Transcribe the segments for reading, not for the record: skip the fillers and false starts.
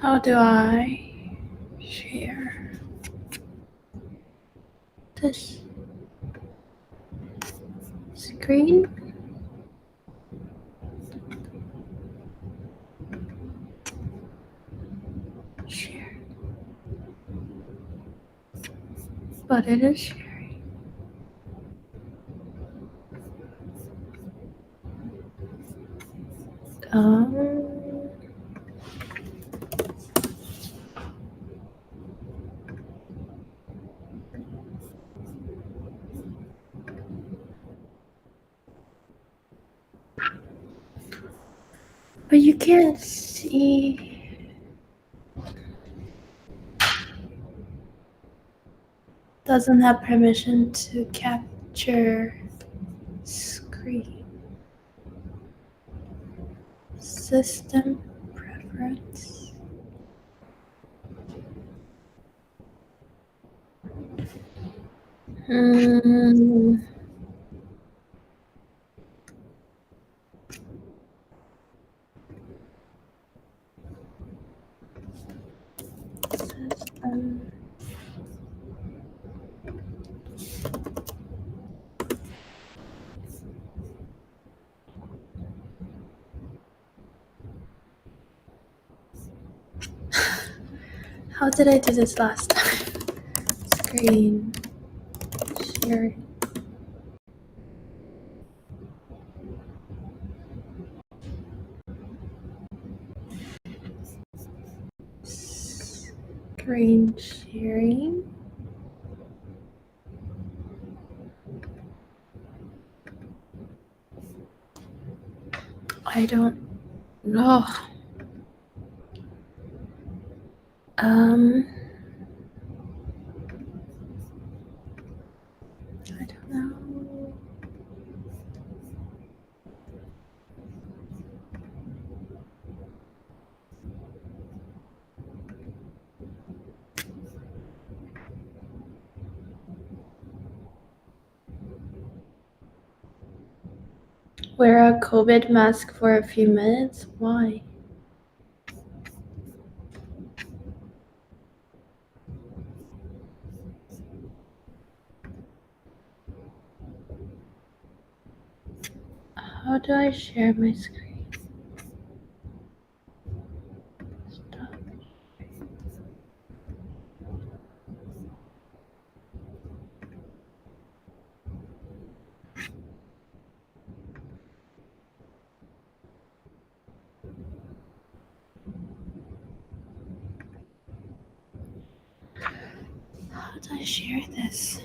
How do I share this screen? Share. But it is sharing. But you can't see. Doesn't have permission to capture screen. System preference. System. How did I do this last time? Screen sharing. Screen sharing. I don't know. I don't know. Wear a COVID mask for a few minutes? Why? How do I share my screen? Stop. How do I share this?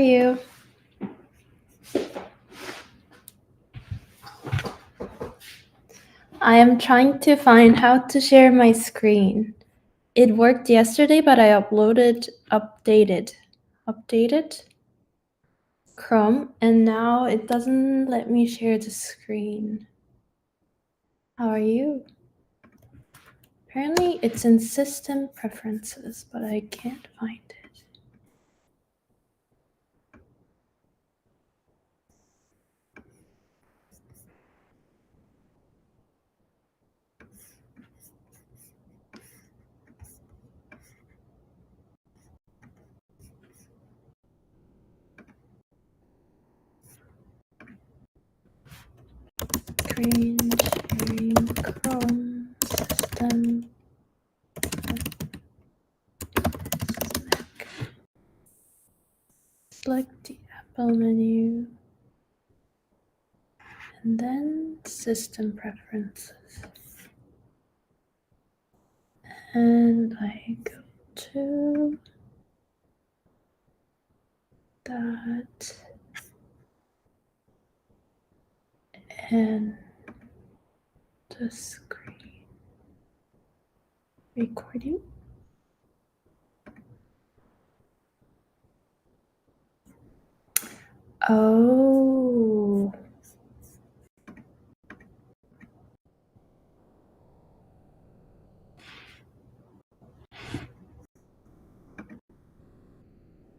you? I am trying to find how to share my screen. It worked yesterday, but I updated Chrome, and now it doesn't let me share the screen. How are you? Apparently it's in system preferences, but I can't find it. Screen sharing Chrome system. Select the Apple menu and then system preferences. And I go to that and the screen recording. Oh.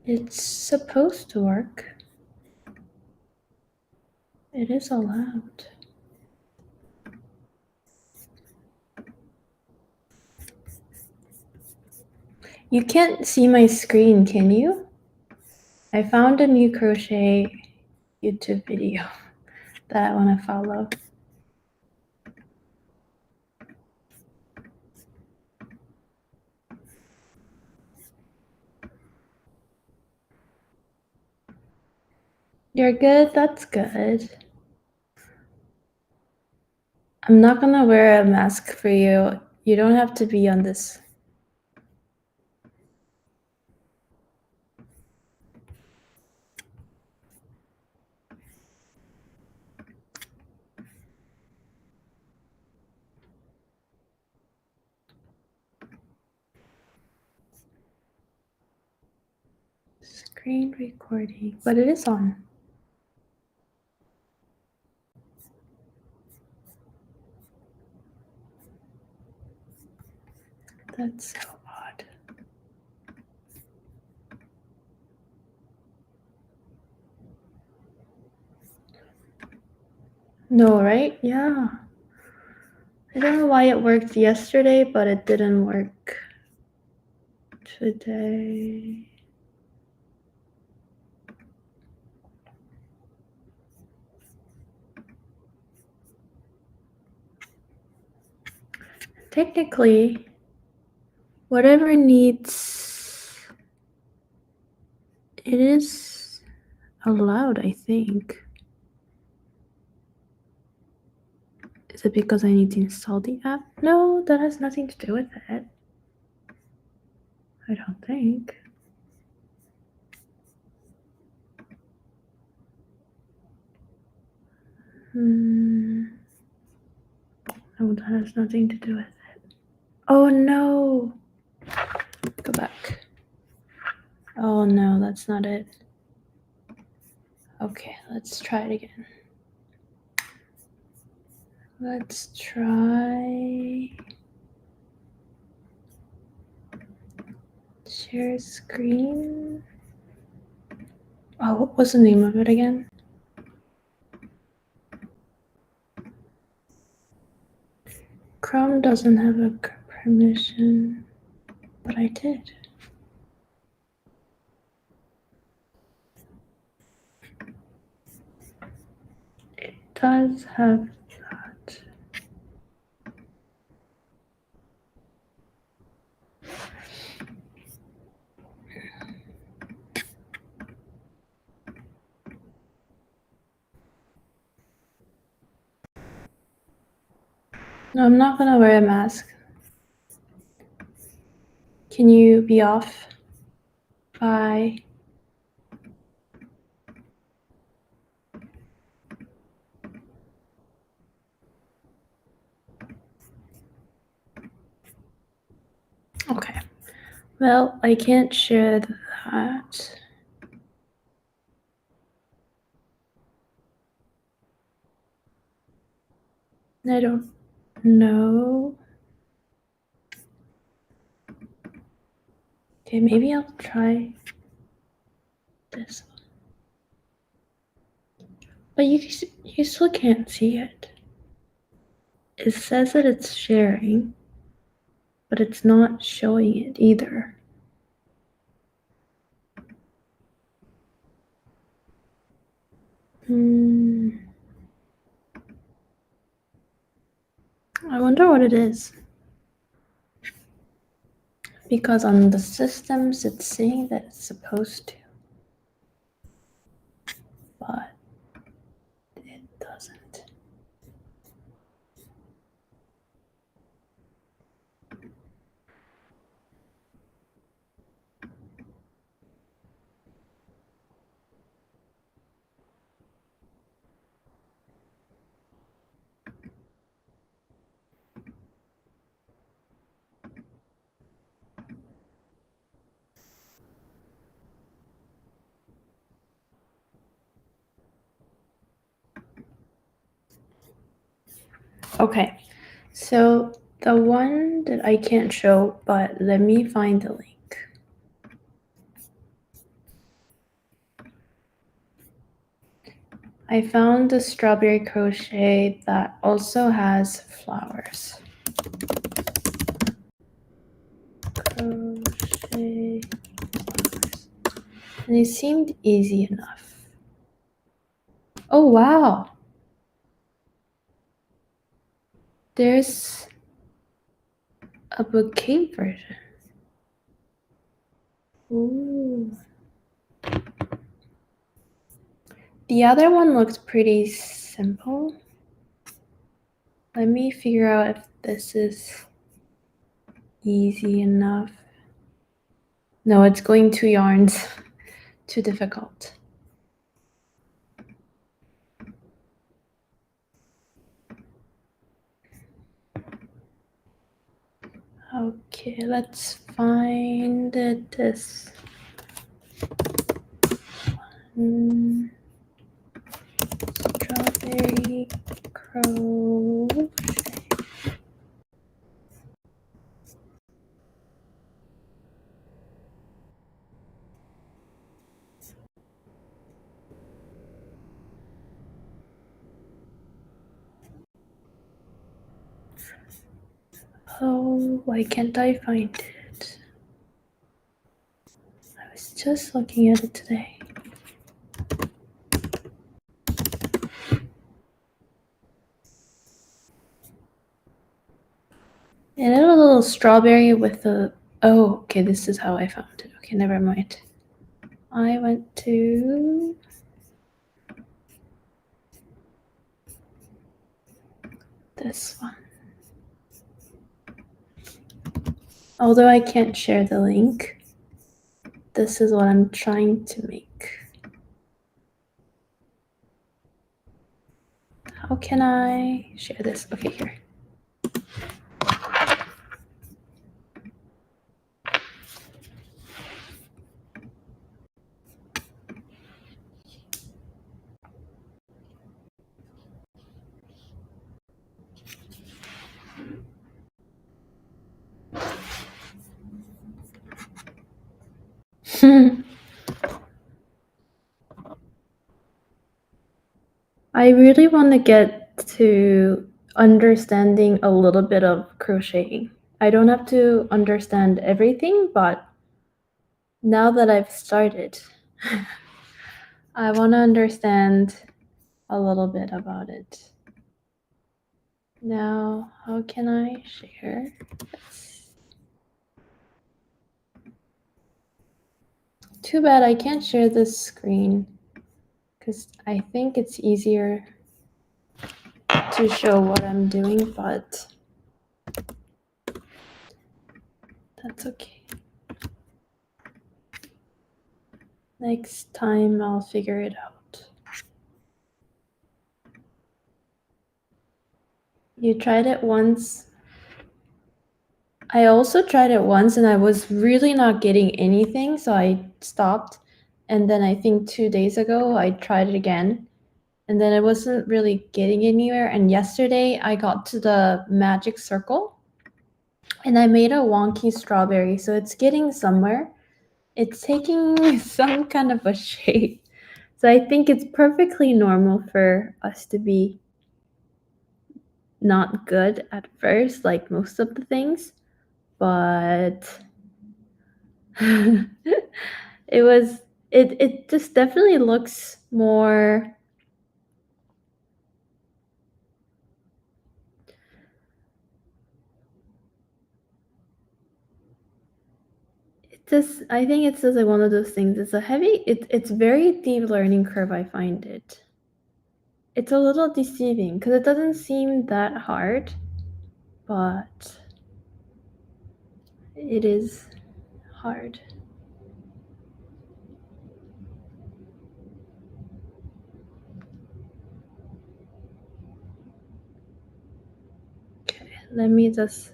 It's supposed to work. It is allowed. You can't see my screen, can you? I found a new crochet YouTube video that I want to follow. You're good? That's good. I'm not gonna wear a mask for you. You don't have to be on this. Screen recording, but it is on. That's so odd. No, right? Yeah. I don't know why it worked yesterday, but it didn't work today. Technically, whatever needs, it is allowed, I think. Is it because I need to install the app? No, that has nothing to do with it. I don't think. No, that has nothing to do with it. Oh no! Go back. Oh no, that's not it. Okay, let's try it again. Let's try share screen. Oh, what was the name of it again? Chrome doesn't have a permission, but I did. It does have that. No, I'm not gonna wear a mask. Can you be off? Bye. Okay. Well, I can't share that. I don't know. Okay, maybe I'll try this one. But you still can't see it. It says that it's sharing, but it's not showing it either. I wonder what it is. Because on the systems, it's saying that it's supposed to, but it doesn't. Okay, so the one that I can't show, but let me find the link. I found the strawberry crochet that also has flowers. Crochet flowers. And it seemed easy enough. Oh wow! There's a bouquet version. Ooh. The other one looks pretty simple. Let me figure out if this is easy enough. No, it's going 2 yarns. Too difficult. Okay, let's find this one. Strawberry crochet. Oh, why can't I find it? I was just looking at it today. And then a little strawberry with a... Oh, okay, this is how I found it. Okay, never mind. I went to... this one. Although I can't share the link, this is what I'm trying to make. How can I share this? Okay, here. I really want to get to understanding a little bit of crocheting. I don't have to understand everything, but now that I've started, I want to understand a little bit about it. Now, how can I share this? Too bad I can't share this screen because I think it's easier to show what I'm doing, but that's okay. Next time I'll figure it out. You tried it once. I also tried it once and I was really not getting anything, so I stopped. And then I think 2 days ago I tried it again, and then I wasn't really getting anywhere. And yesterday I got to the magic circle and I made a wonky strawberry, so it's getting somewhere. It's taking some kind of a shape. So I think it's perfectly normal for us to be not good at first, like most of the things, but it just definitely looks more. I think it's just like one of those things. It's very deep learning curve, I find it. It's a little deceiving because it doesn't seem that hard, but it is hard. Okay, let me just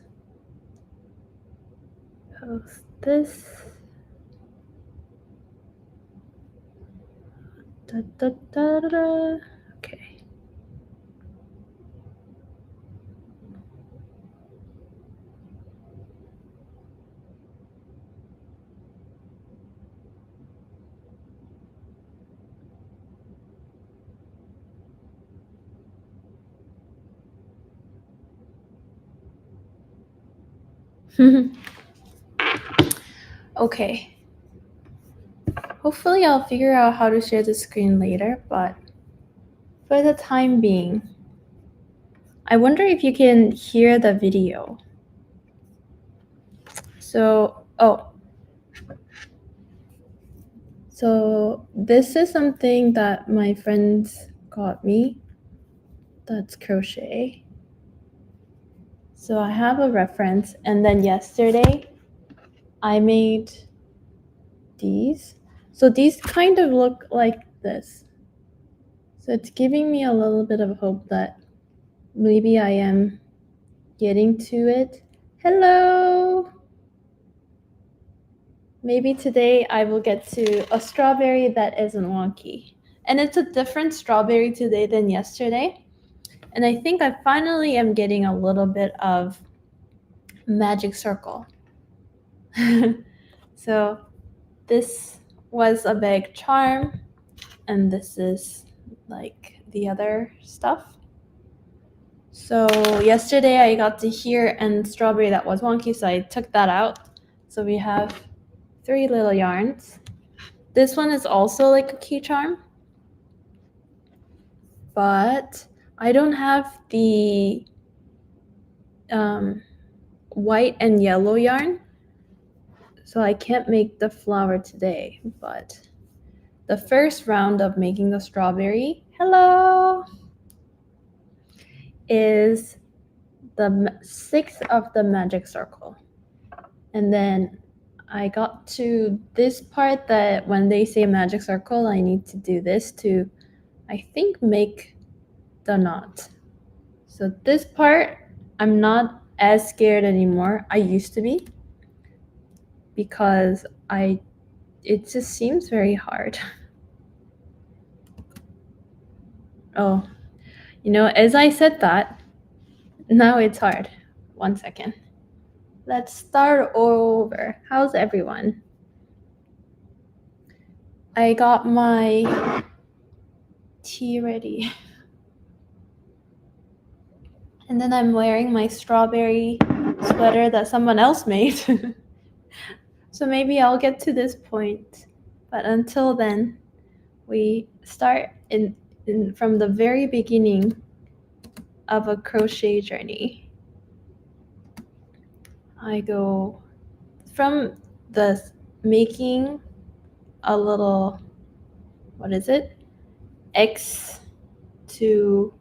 post this. Da, da, da, da, da. Okay. Okay. Hopefully I'll figure out how to share the screen later, but for the time being, I wonder if you can hear the video. So this is something that my friends got me. That's crochet. So I have a reference, and then yesterday I made these. So these kind of look like this. So it's giving me a little bit of hope that maybe I am getting to it. Hello! Maybe today I will get to a strawberry that isn't wonky. And it's a different strawberry today than yesterday. And I think I finally am getting a little bit of magic circle. So this was a big charm, and this is like the other stuff. So yesterday I got to hear and strawberry that was wonky, so I took that out. So we have 3 little yarns. This one is also like a key charm, but I don't have the white and yellow yarn, so I can't make the flower today. But the first round of making the strawberry, hello, is the 6th of the magic circle. And then I got to this part that when they say magic circle, I need to do this to, I think, make the knot. So this part, I'm not as scared anymore. I used to be, because it just seems very hard. Oh, as I said that, now it's hard. 1 second. Let's start over. How's everyone? I got my tea ready. And then I'm wearing my strawberry sweater that someone else made. So maybe I'll get to this point. But until then, we start from the very beginning of a crochet journey. I go from the making a little, what is it? X to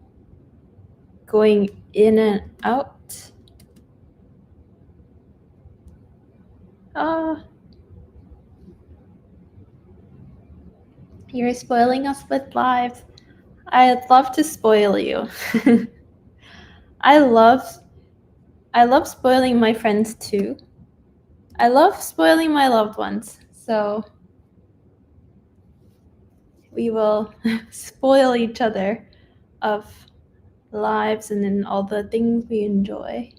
going in and out. You're spoiling us with lives. I'd love to spoil you. I love I love spoiling my friends too. I love spoiling my loved ones, so we will spoil each other of lives and then all the things we enjoy.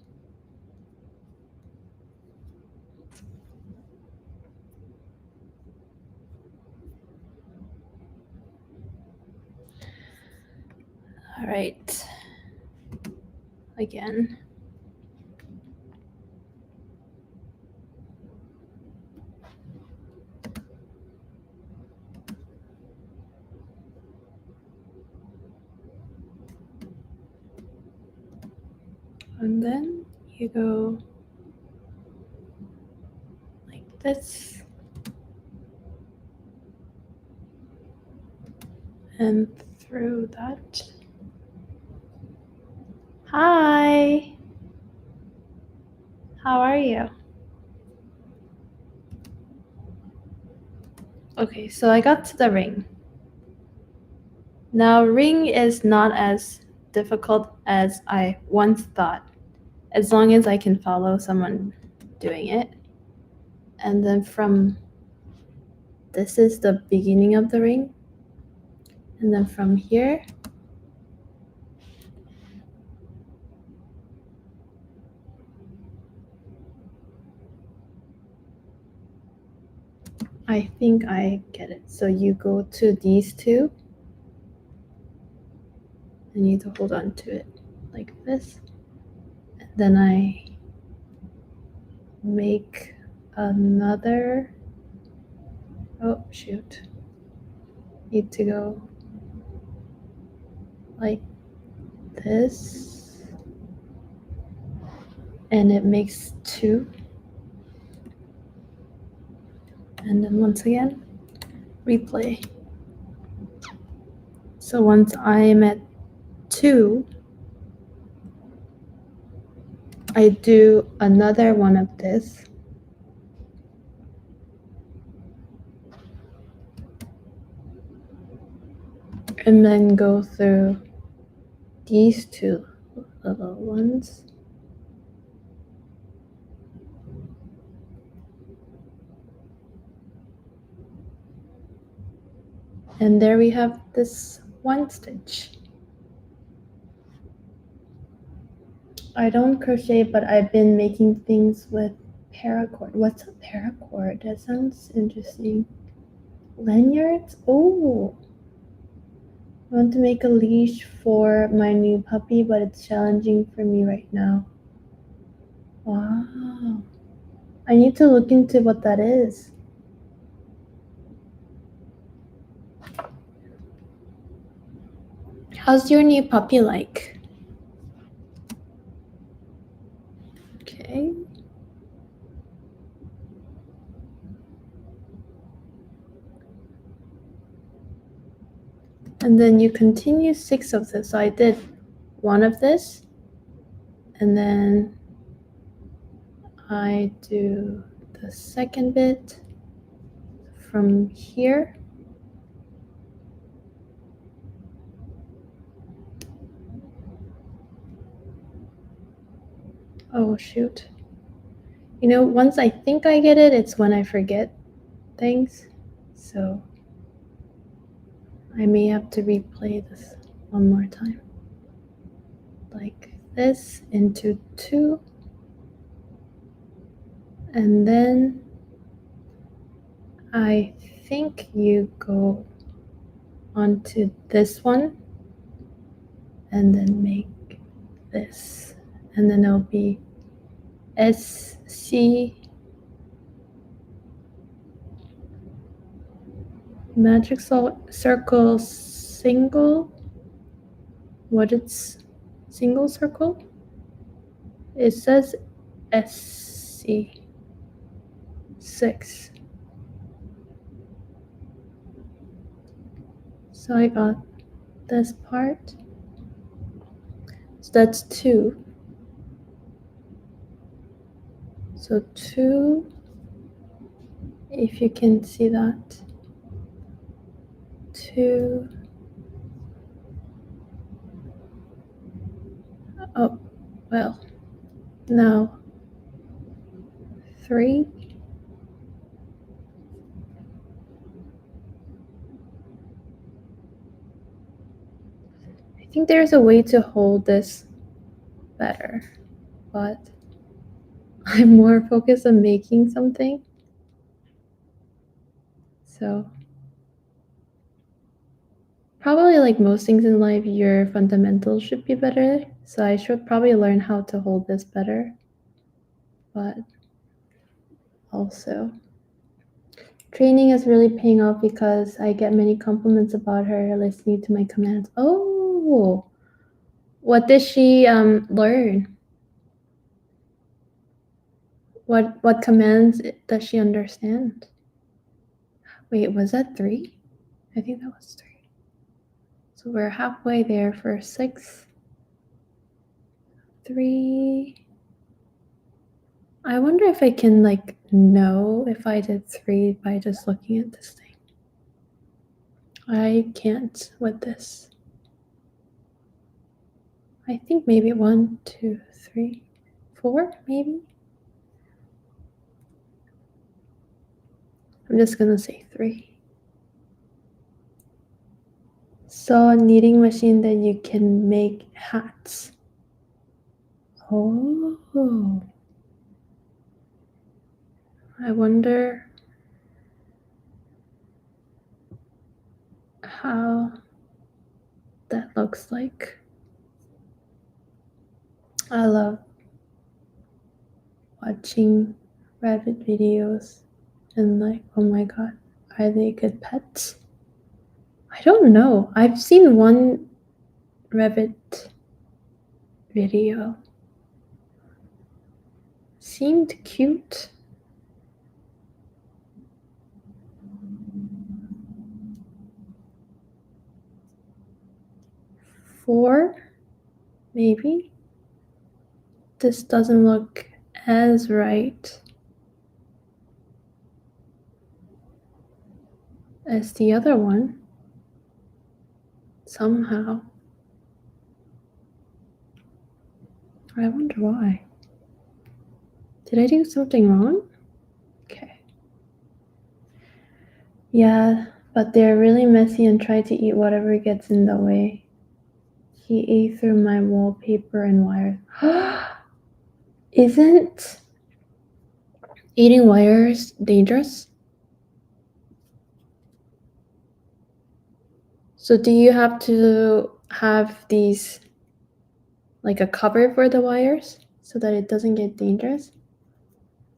All right. Again. And then you go like this. And through that. Hi. How are you? Okay, so I got to the ring. Now, ring is not as difficult as I once thought, as long as I can follow someone doing it. And then this is the beginning of the ring. And then from here, I think I get it. So you go to these two, and you need to hold on to it like this. And then I make another, oh shoot, need to go like this, and it makes two. And then once again, replay. So once I'm at 2, I do another one of this. And then go through these two little ones. And there we have this one stitch. I don't crochet, but I've been making things with paracord. What's a paracord? That sounds interesting. Lanyards? Oh! I want to make a leash for my new puppy, but it's challenging for me right now. Wow. I need to look into what that is. How's your new puppy like? Okay. And then you continue 6 of this. So I did 1 of this, and then I do the second bit from here. Oh shoot. You know, once I think I get it, it's when I forget things. So I may have to replay this one more time. Like this into 2. And then I think you go onto this one and then make this. And then it'll be SC magic circle single. What it's single circle? It says SC 6. So I got this part. So that's 2. So 2, if you can see that. 2. Oh, well. No. 3. I think there's a way to hold this better, but I'm more focused on making something. So probably like most things in life, your fundamentals should be better. So I should probably learn how to hold this better. But also, training is really paying off because I get many compliments about her listening to my commands. Oh, what did she learn? What commands does she understand? Wait, was that 3? I think that was 3. So we're halfway there for 6. 3. I wonder if I can like know if I did 3 by just looking at this thing. I can't with this. I think maybe 1, 2, 3, 4, maybe. I'm just gonna say 3. So a knitting machine that you can make hats. Oh. I wonder how that looks like. I love watching rabbit videos and like, oh my god, are they good pets? I don't know. I've seen one rabbit video. Seemed cute. Four, maybe. This doesn't look as right as the other one. Somehow. I wonder why. Did I do something wrong? Okay. Yeah, but they're really messy and try to eat whatever gets in the way. He ate through my wallpaper and wires. Isn't eating wires dangerous? So do you have to have these like a cover for the wires so that it doesn't get dangerous?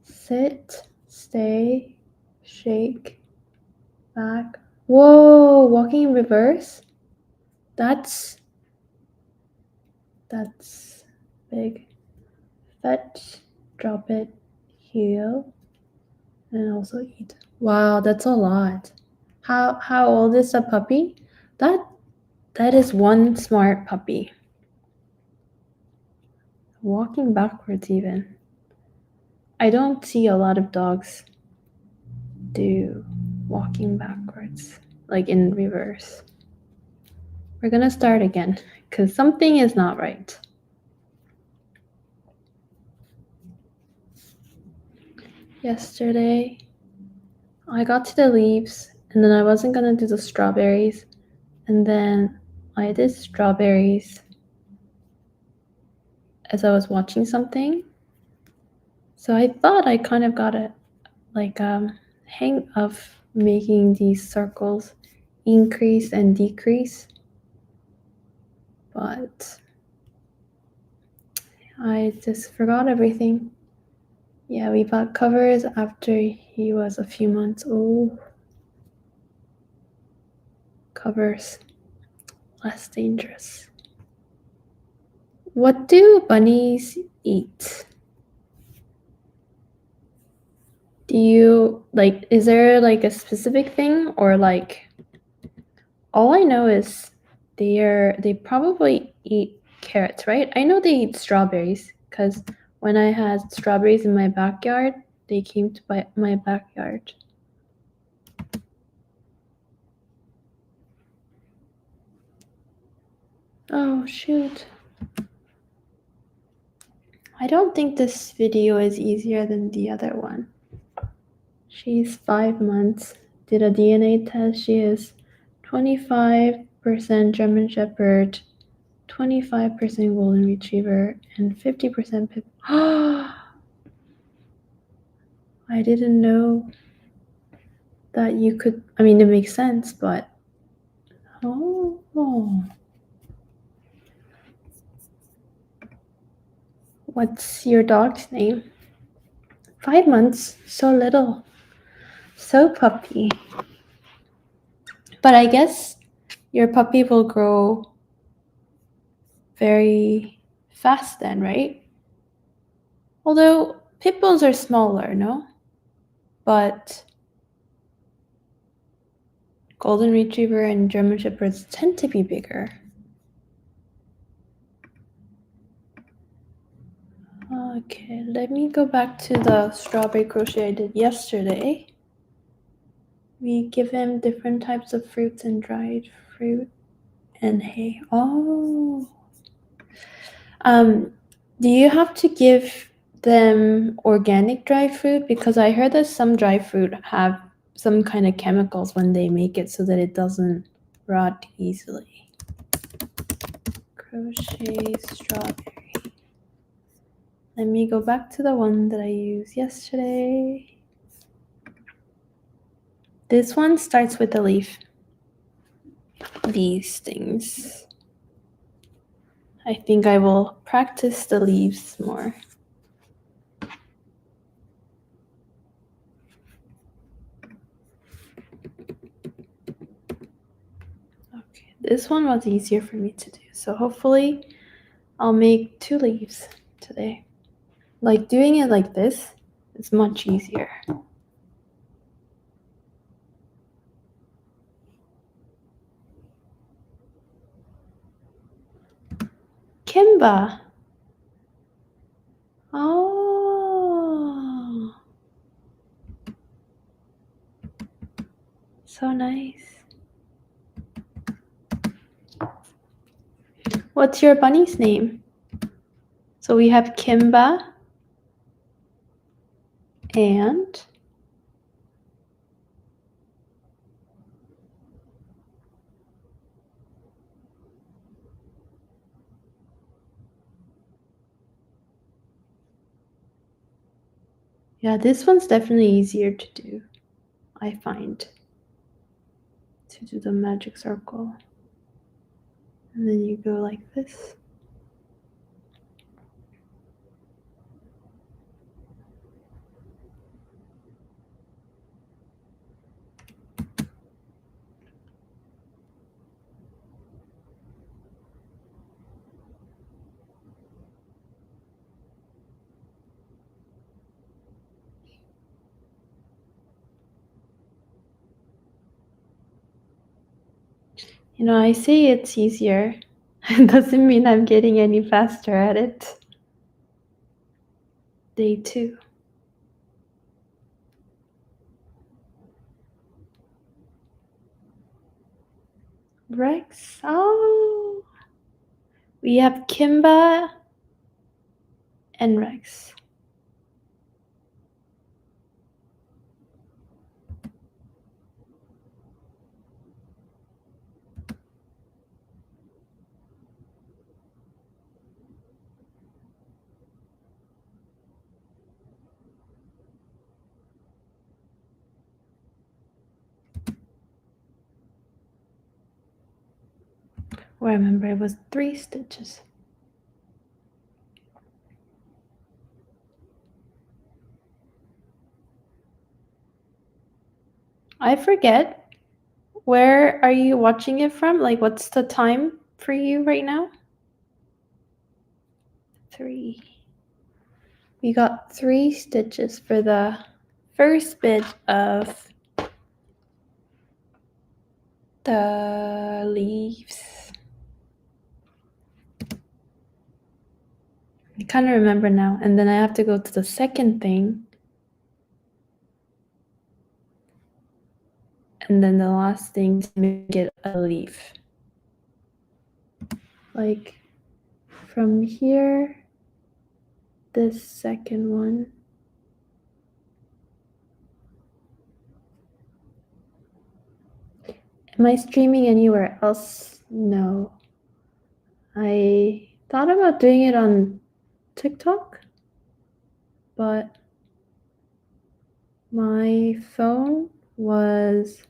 Sit, stay, shake, back. Whoa, walking in reverse? That's big. Fetch, drop it, heel, and also eat. Wow, that's a lot. How old is the puppy? That is one smart puppy. Walking backwards even. I don't see a lot of dogs do walking backwards, like in reverse. We're gonna start again because something is not right. Yesterday, I got to the leaves and then I wasn't gonna do the strawberries, and then I did strawberries as I was watching something. So I thought I kind of got a hang of making these circles increase and decrease, but I just forgot everything. Yeah, we bought covers after he was a few months old. Covers, less dangerous. What do bunnies eat? Do you like, is there like a specific thing, or like, all I know is they probably eat carrots, right? I know they eat strawberries because when I had strawberries in my backyard, they came to my backyard. Oh shoot. I don't think this video is easier than the other one. She's 5 months, did a DNA test. She is 25% German Shepherd, 25% Golden Retriever, and 50% Pit. I didn't know that you could, I mean, it makes sense, but oh. What's your dog's name? 5 months, so little, so puppy. But I guess your puppy will grow very fast then, right? Although pit bulls are smaller, no? But Golden Retriever and German Shepherds tend to be bigger. Okay, let me go back to the strawberry crochet I did yesterday. We give him different types of fruits and dried fruit and hay. Oh. Do you have to give them organic dry fruit? Because I heard that some dry fruit have some kind of chemicals when they make it so that it doesn't rot easily. Crochet strawberry. Let me go back to the one that I used yesterday. This one starts with a leaf. These things. I think I will practice the leaves more. Okay, this one was easier for me to do. So hopefully I'll make 2 leaves today. Like doing it like this is much easier. Kimba. Oh. So nice. What's your bunny's name? So we have Kimba and yeah, this one's definitely easier to do, I find, to do the magic circle. And then you go like this. You know, I say it's easier. It doesn't mean I'm getting any faster at it. Day 2. Rex. Oh. We have Kimba and Rex. Oh, I remember it was 3 stitches. I forget. Where are you watching it from? Like, what's the time for you right now? 3. We got 3 stitches for the first bit of the leaves. I kind of remember now. And then I have to go to the second thing. And then the last thing to make it a leaf. Like from here this second one. Am I streaming anywhere else? No. I thought about doing it on TikTok, but my phone was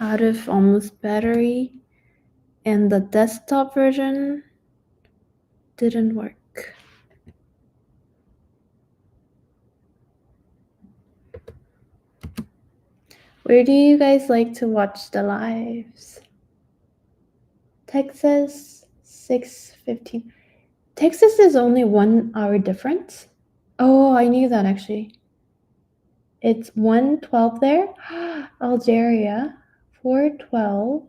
out of almost battery and the desktop version didn't work. Where do you guys like to watch the lives? Texas, 6:15. Texas is only 1 hour difference? Oh, I knew that actually. It's 1:12 there. Algeria, 4:12.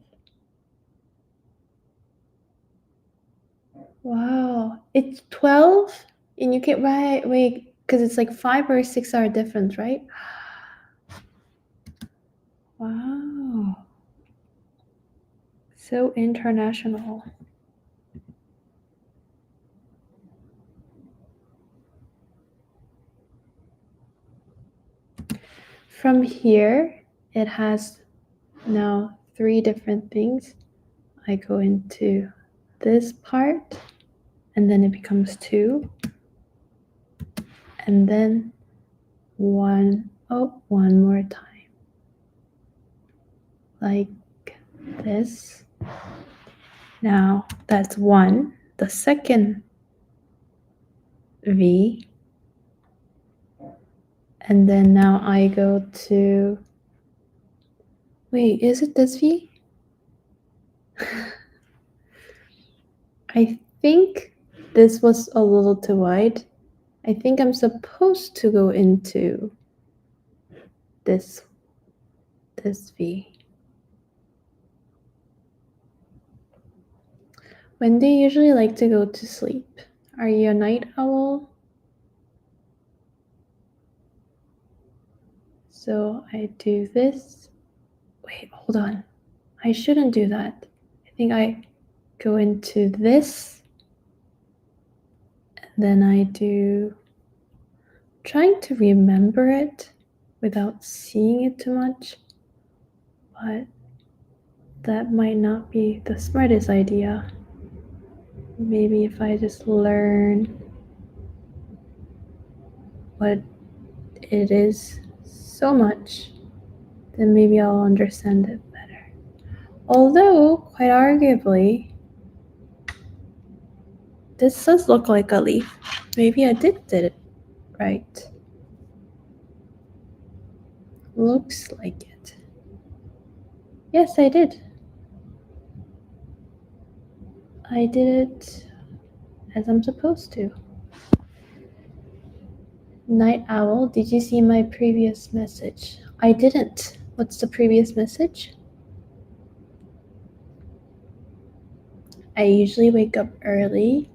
Wow, it's 12 and you get right. Wait, because it's like 5 or 6 hour difference, right? Wow, so international. From here, it has now 3 different things. I go into this part, and then it becomes 2, and then 1. Oh, one more time, like this. Now that's 1. The second V, and then now I go to, wait, is it this V? I think this was a little too wide. I think I'm supposed to go into this V. When do you usually like to go to sleep? Are you a night owl? So I do this. Wait, hold on. I shouldn't do that. I think I go into this, and then I do, trying to remember it without seeing it too much, but that might not be the smartest idea. Maybe if I just learn what it is so much, then maybe I'll understand it better. Although, quite arguably, this does look like a leaf. Maybe I did it right. Looks like it. Yes, I did. I did it as I'm supposed to. Night Owl, did you see my previous message? I didn't. What's the previous message? I usually wake up early.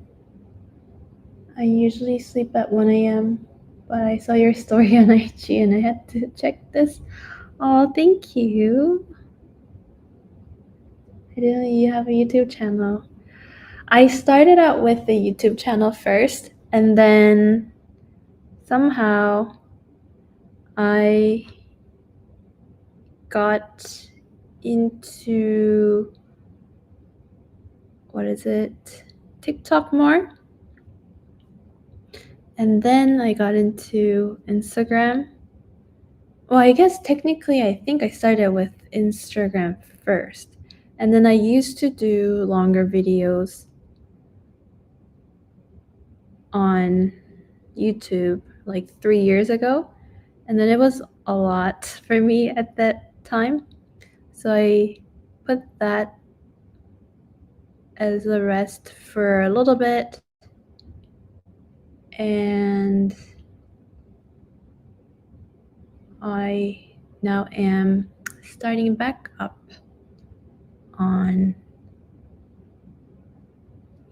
I usually sleep at 1 a.m., but I saw your story on IG and I had to check this. Oh, thank you. I didn't know you have a YouTube channel. I started out with the YouTube channel first, and then somehow I got into, what is it, TikTok more. And then I got into Instagram. Well, I guess technically I think I started with Instagram first. And then I used to do longer videos on YouTube like 3 years ago. And then it was a lot for me at that time. So I put that as a rest for a little bit. And I now am starting back up on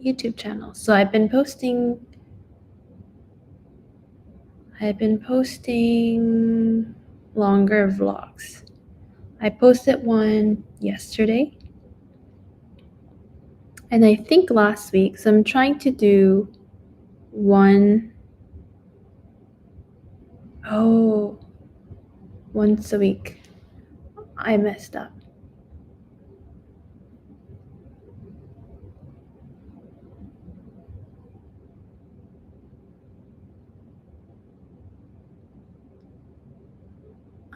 YouTube channel. So I've been posting longer vlogs. I posted one yesterday and I think last week. So I'm trying to do once a week. I messed up.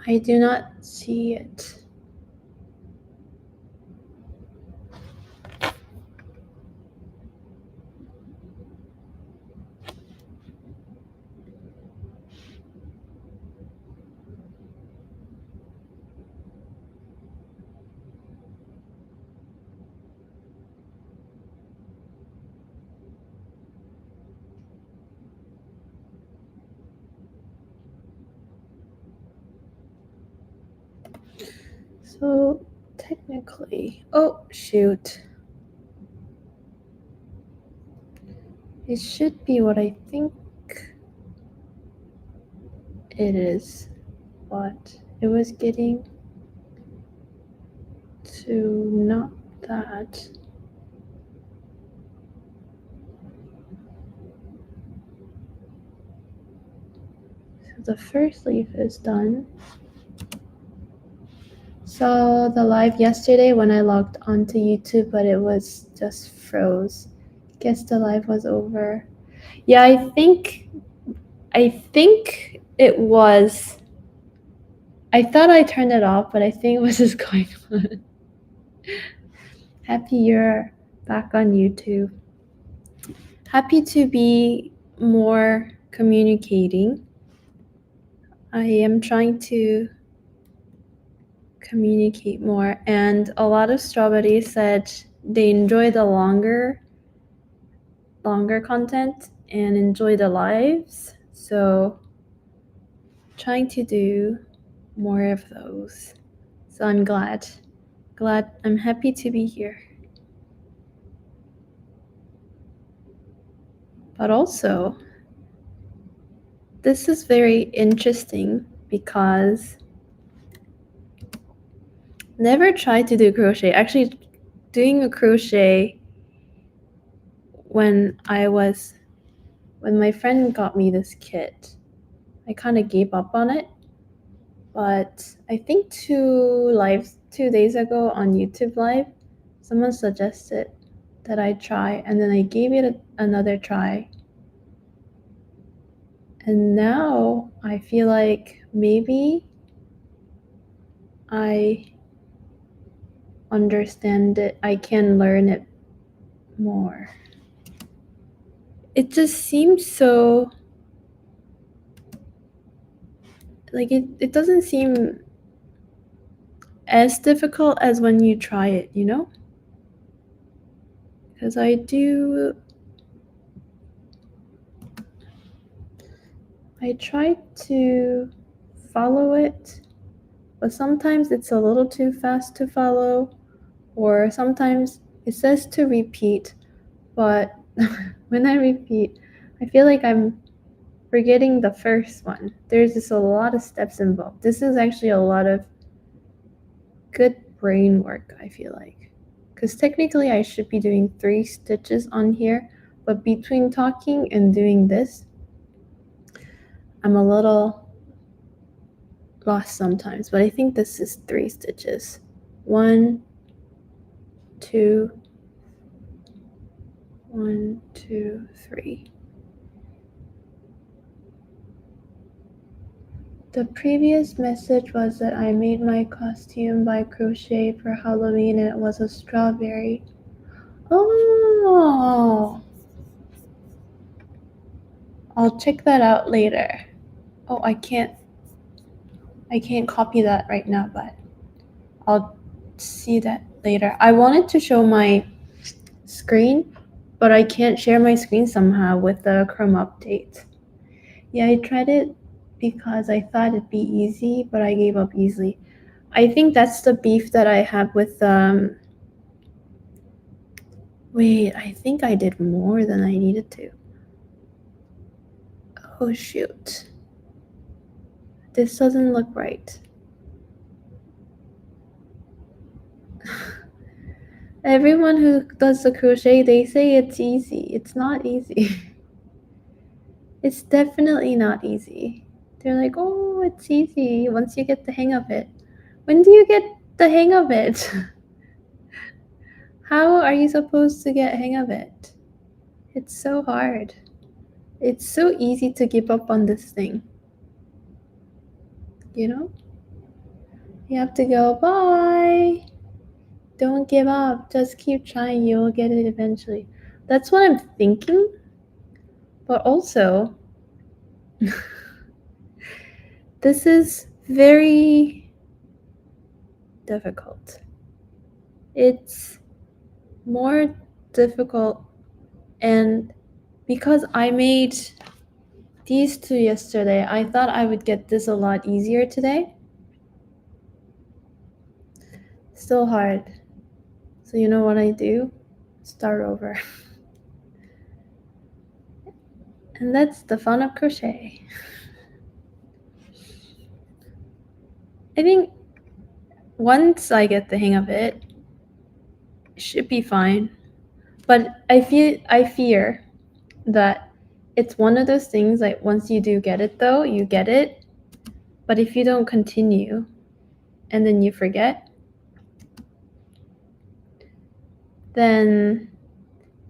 I do not see it. So technically, oh shoot. It should be what I think it is, but it was getting to not that. So the first leaf is done. Saw the live yesterday when I logged onto YouTube, but it was just froze. Guess the live was over. Yeah, I think it was. I thought I turned it off, but I think it was just going on. Happy you're back on YouTube. Happy to be more communicating. I am trying to communicate more, and a lot of strawberries said they enjoy the longer content and enjoy the lives, so trying to do more of those. So I'm I'm happy to be here. But also, this is very interesting because never tried to do crochet. Actually, doing a crochet when my friend got me this kit, I kind of gave up on it. But I think 2 days ago on YouTube Live, someone suggested that I try, and then I gave it another try. And now I feel like maybe I understand it, I can learn it more. It just seems so, like it doesn't seem as difficult as when you try it, you know? Because I try to follow it, but sometimes it's a little too fast to follow, or sometimes it says to repeat, but when I repeat, I feel like I'm forgetting the first one. There's just a lot of steps involved. This is actually a lot of good brain work, I feel like. Because technically I should be doing 3 stitches on here, but between talking and doing this, I'm a little lost sometimes, but I think this is 3 stitches. 1, 2, 1, 2, 3. The previous message was that I made my costume by crochet for Halloween and it was a strawberry. Oh, I'll check that out later. Oh, I can't copy that right now, but I'll see that later. I wanted to show my screen, but I can't share my screen somehow with the Chrome update. Yeah, I tried it because I thought it'd be easy, but I gave up easily. I think that's the beef that I have with wait, I think I did more than I needed to. Oh shoot. This doesn't look right. Everyone who does the crochet, they say it's easy. It's not easy. It's definitely not easy. They're like, oh, it's easy once you get the hang of it. When do you get the hang of it? How are you supposed to get hang of it? It's so hard. It's so easy to give up on this thing. You know? You have to go, bye. Don't give up. Just keep trying. You'll get it eventually. That's what I'm thinking. But also, this is very difficult. It's more difficult, and because I made these two yesterday, I thought I would get this a lot easier today. Still hard. So you know what I do? Start over. And that's the fun of crochet. I think once I get the hang of it, it should be fine. But I fear that it's one of those things like once you do get it though, you get it. But if you don't continue and then you forget, then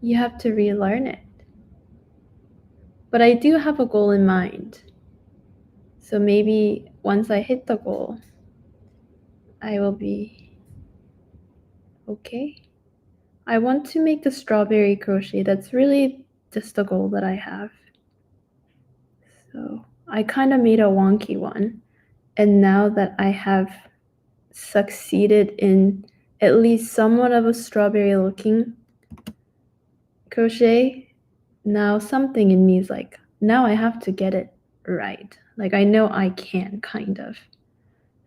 you have to relearn it. But I do have a goal in mind. So maybe once I hit the goal, I will be okay. I want to make the strawberry crochet. That's really just the goal that I have. So I kind of made a wonky one. And now that I have succeeded in at least somewhat of a strawberry looking crochet, now something in me is like, now I have to get it right. Like I know I can, kind of.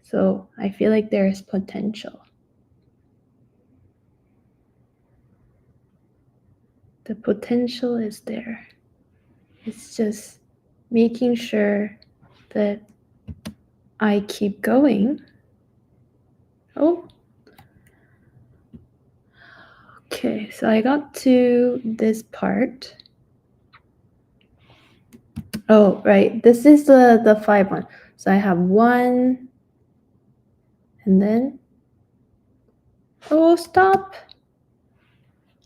So I feel like there is potential. The potential is there. It's just making sure that I keep going. Oh. Okay, so I got to this part. Oh, right. This is the 5 one. So I have 1, and then, oh, stop.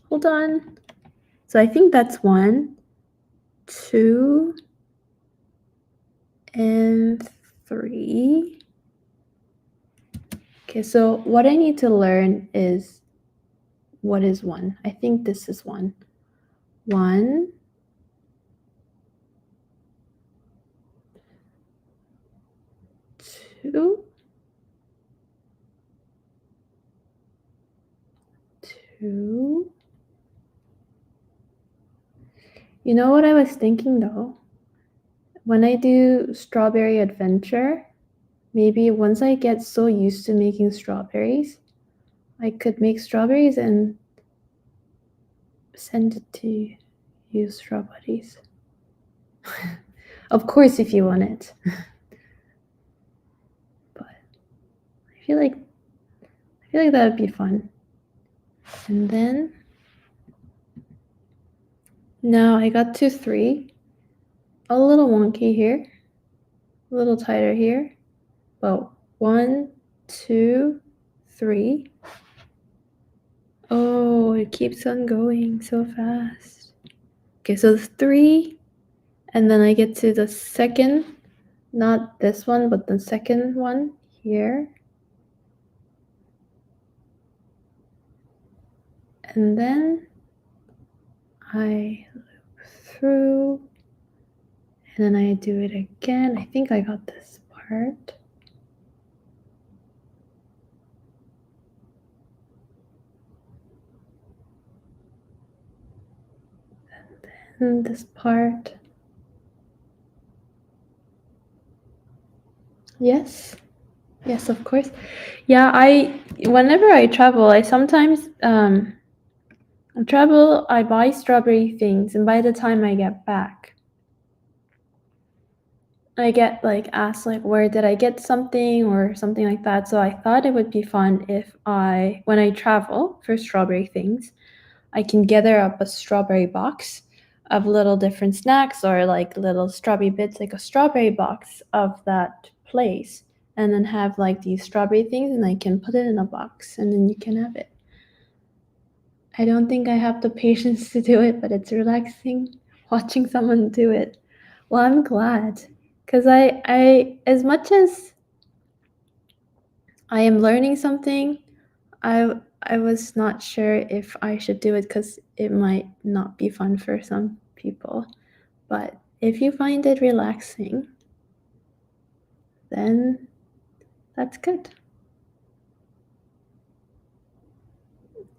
Hold on. So I think that's 1, 2, and 3. Okay, so what I need to learn is what is 1. I think this is 1. 1, 2, 2. You know what I was thinking though? When I do strawberry adventure, maybe once I get so used to making strawberries, I could make strawberries and send it to you strawberries. Of course, if you want it. But I feel like that would be fun. And then now I got to 3. A little wonky here, a little tighter here. But 1, 2, 3. Oh, it keeps on going so fast. Okay, so 3, and then I get to the second, not this one, but the second one here. And then I loop through, and then I do it again. I think I got this part. And then this part. Yes, of course. Yeah, whenever I travel, I sometimes I buy strawberry things, and by the time I get back, I get like asked like where did I get something or something like that. So I thought it would be fun if when I travel for strawberry things, I can gather up a strawberry box of little different snacks or like little strawberry bits, like a strawberry box of that place, and then have like these strawberry things, and I can put it in a box and then you can have it. I don't think I have the patience to do it, but it's relaxing watching someone do it. Well, I'm glad, because I as much as I am learning something, I was not sure if I should do it because it might not be fun for some people. But if you find it relaxing, then that's good.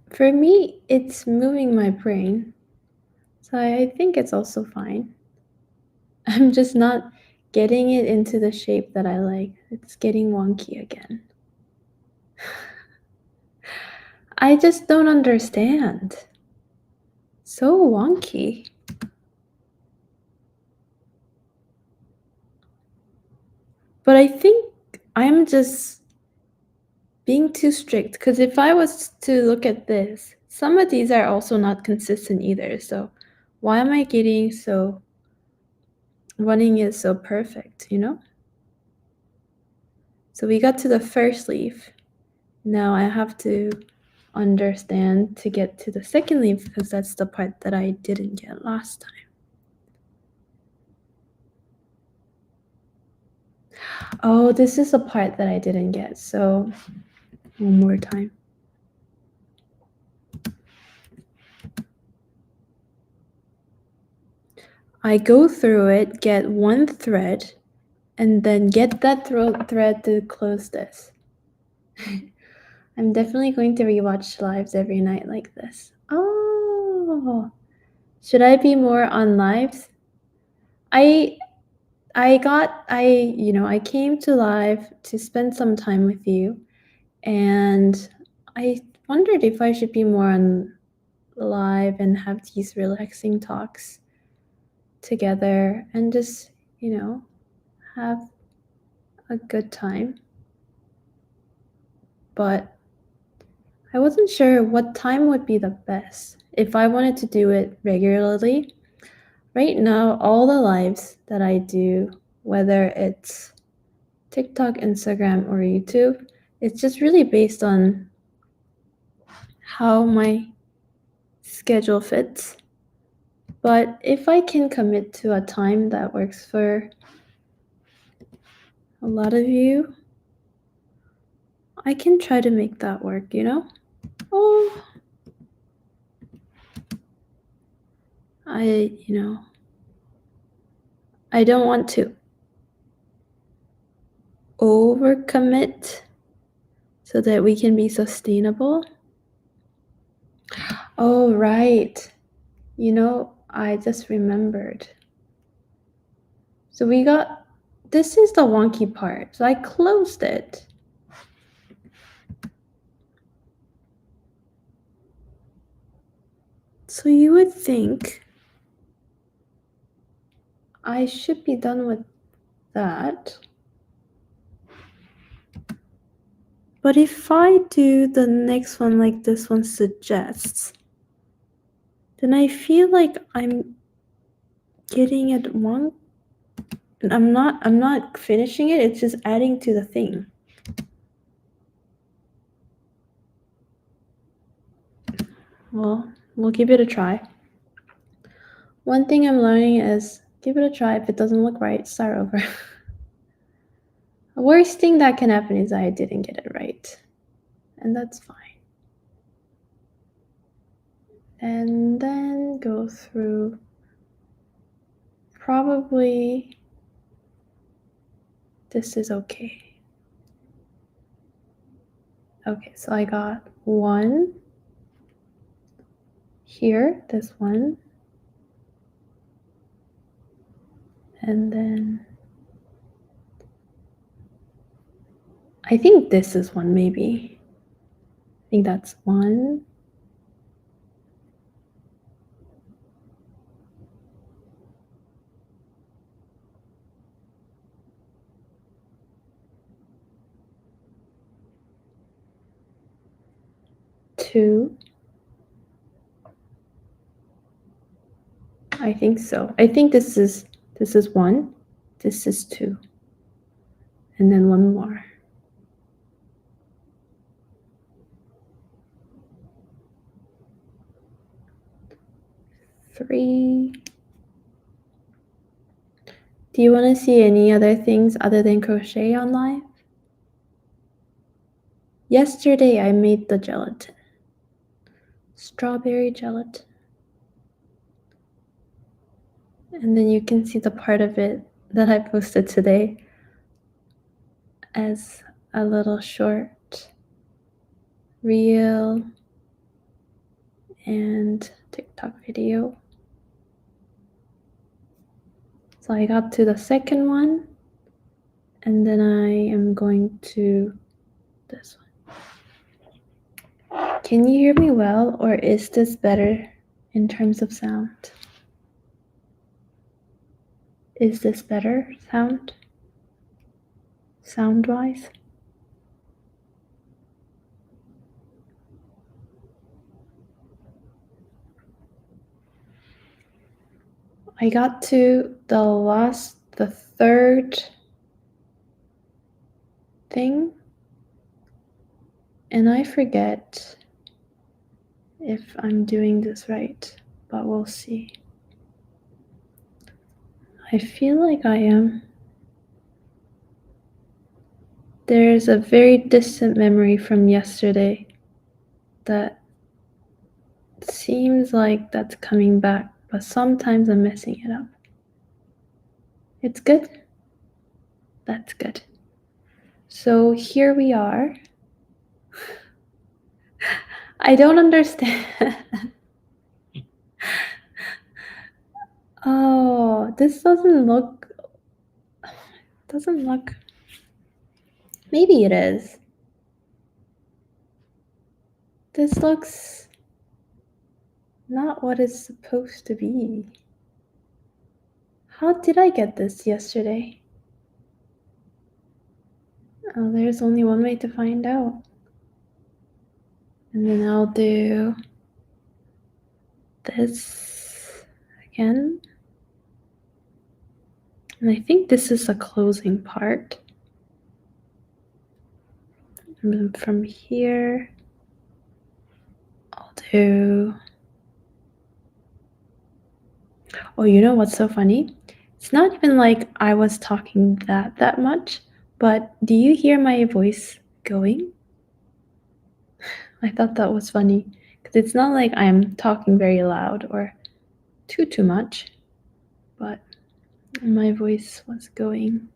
For me, it's moving my brain, so I think it's also fine. I'm just not getting it into the shape that I like. It's getting wonky again. I just don't understand. So wonky. But I think I'm just being too strict, because if I was to look at this, some of these are also not consistent either. So why am I getting so running it so perfect, you know? So we got to the first leaf. Now I have to understand to get to the second leaf, because that's the part that I didn't get last time. Oh, this is the part that I didn't get. So one more time. I go through it, get one thread, and then get that thread to close this. I'm definitely going to rewatch lives every night like this. Oh, should I be more on lives? I I came to live to spend some time with you, and I wondered if I should be more on live and have these relaxing talks together and just, have a good time. But I wasn't sure what time would be the best if I wanted to do it regularly. Right now, all the lives that I do, whether it's TikTok, Instagram, or YouTube, it's just really based on how my schedule fits. But if I can commit to a time that works for a lot of you, I can try to make that work, you know? Oh, I, you know, I don't want to overcommit so that we can be sustainable. Oh, right. I just remembered. So this is the wonky part. So I closed it. So you would think I should be done with that. But if I do the next one like this one suggests, then I feel like I'm getting it wrong. I'm not finishing it, it's just adding to the thing. Well, we'll give it a try. One thing I'm learning is give it a try. If it doesn't look right, start over. The worst thing that can happen is I didn't get it right. And that's fine. And then go through probably this is okay. Okay, so I got one here, this one, and then I think this is one maybe. I think that's one. Two. I think so. I think this is 1, this is 2, and then one more. 3. Do you want to see any other things other than crochet on live? Yesterday I made the gelatin. Strawberry gelatin. And then you can see the part of it that I posted today as a little short reel and TikTok video. So I got to the second one, and then I am going to this one. Can you hear me well, or is this better in terms of sound? Is this better sound-wise? I got to the third thing, and I forget if I'm doing this right, but we'll see. I feel like I am. There's a very distant memory from yesterday that seems like that's coming back, but sometimes I'm messing it up. It's good? That's good. So here we are. I don't understand. Oh, this doesn't look. Maybe it is. This looks not what it's supposed to be. How did I get this yesterday? Oh, there's only one way to find out. And then I'll do this again. And I think this is the closing part. And then from here, I'll do... Oh, you know what's so funny? It's not even like I was talking that much, but do you hear my voice going? I thought that was funny, because it's not like I'm talking very loud or too much, but my voice was going.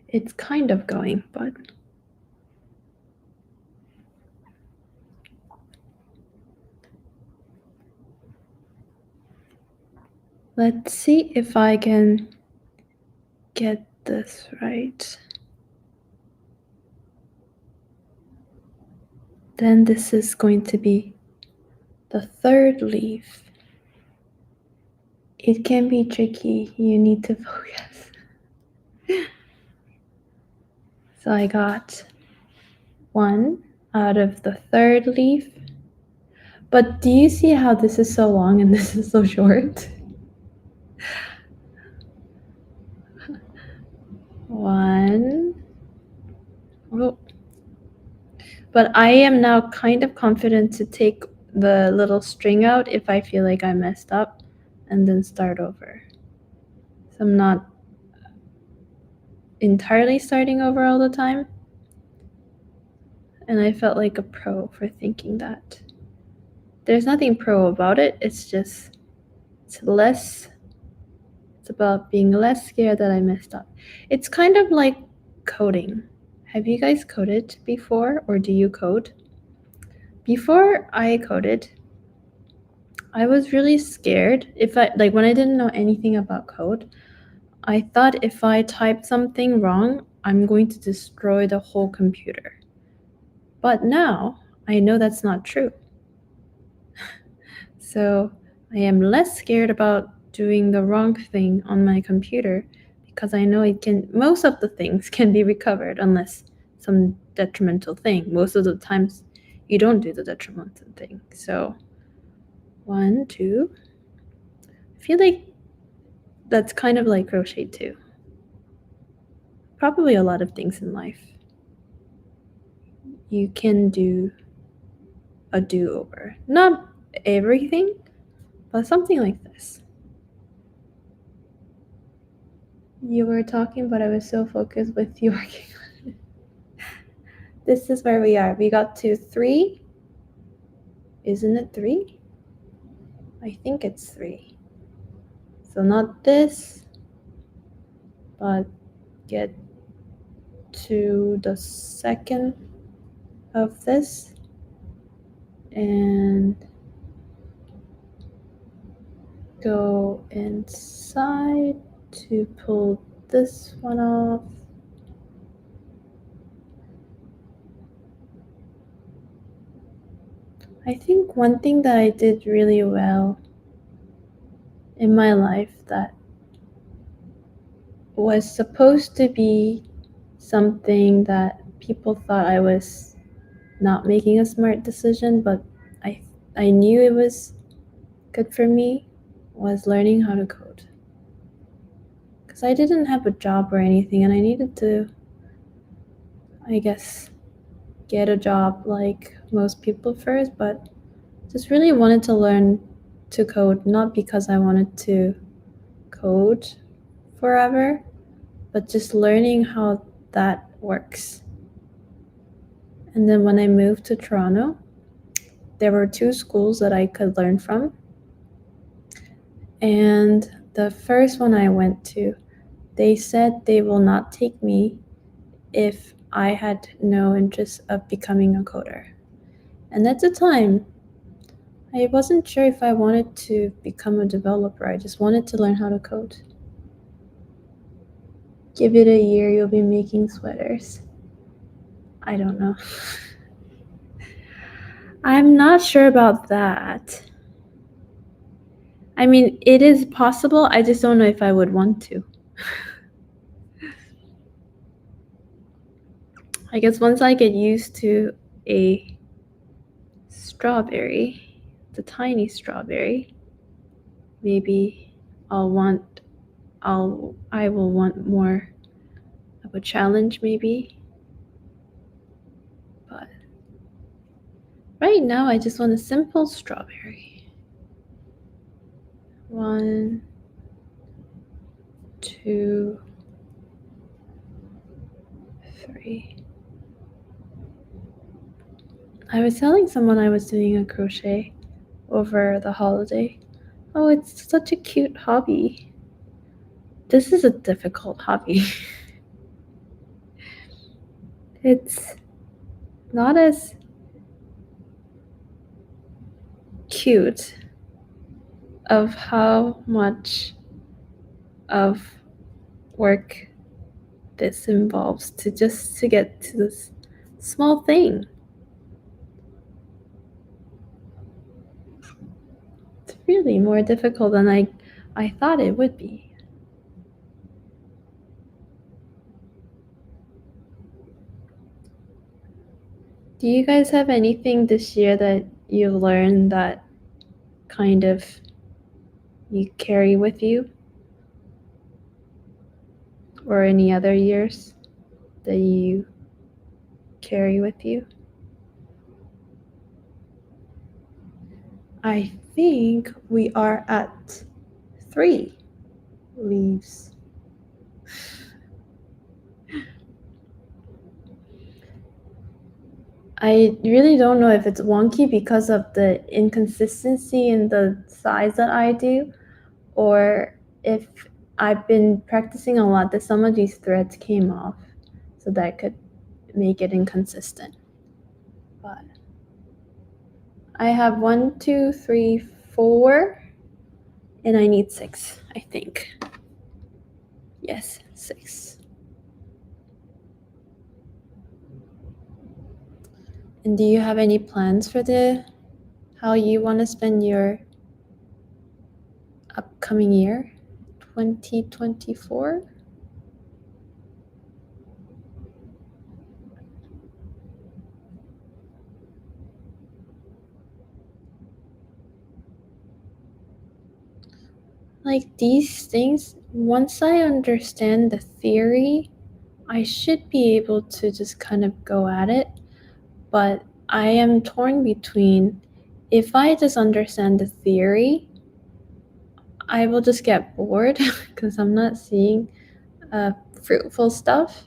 It's kind of going, but... Let's see if I can get this right. Then this is going to be the third leaf. It can be tricky. You need to focus. So I got 1 out of the third leaf. But do you see how this is so long and this is so short? 1. Oh. But I am now kind of confident to take the little string out if I feel like I messed up and then start over. So I'm not entirely starting over all the time. And I felt like a pro for thinking that. There's nothing pro about it. It's just, it's about being less scared that I messed up. It's kind of like coding. Have you guys coded before, or do you code? Before I coded, I was really scared. When I didn't know anything about code, I thought if I typed something wrong, I'm going to destroy the whole computer. But now I know that's not true. So I am less scared about doing the wrong thing on my computer, because I know most of the things can be recovered unless some detrimental thing. Most of the times you don't do the detrimental thing. So 1, 2, feel like that's kind of like crochet too. Probably a lot of things in life. You can do a do-over. Not everything, but something like this. You were talking, but I was so focused with you working on it. This is where we are. We got to 3. Isn't it 3? I think it's 3. So not this, but get to the second of this and go inside to pull this one off. I think one thing that I did really well in my life that was supposed to be something that people thought I was not making a smart decision, but I knew it was good for me, was learning how to code. Because I didn't have a job or anything, and I needed to, I guess, get a job like most people first, but just really wanted to learn to code, not because I wanted to code forever, but just learning how that works. And then when I moved to Toronto, there were 2 schools that I could learn from. And the first one I went to, they said they will not take me if I had no interest of becoming a coder. And at the time, I wasn't sure if I wanted to become a developer. I just wanted to learn how to code. Give it a year, you'll be making sweaters. I don't know. I'm not sure about that. I mean, it is possible. I just don't know if I would want to. I guess once I get used to a strawberry, the tiny strawberry, maybe I will want more of a challenge maybe. But right now I just want a simple strawberry. 1, 2, 3. I was telling someone I was doing a crochet over the holiday. Oh, it's such a cute hobby. This is a difficult hobby. It's not as cute of how much of work this involves to get to this small thing. It's really more difficult than I thought it would be. Do you guys have anything this year that you've learned that kind of you carry with you? Or any other years that you carry with you? I think we are at 3 leaves. I really don't know if it's wonky because of the inconsistency in the size that I do, or if I've been practicing a lot that some of these threads came off, so that could make it inconsistent. But I have 1, 2, 3, 4, and I need 6, I think. Yes, 6. And do you have any plans for how you want to spend your upcoming year, 2024? like these things, once I understand the theory, I should be able to just kind of go at it. But I am torn between, if I just understand the theory, I will just get bored because I'm not seeing fruitful stuff,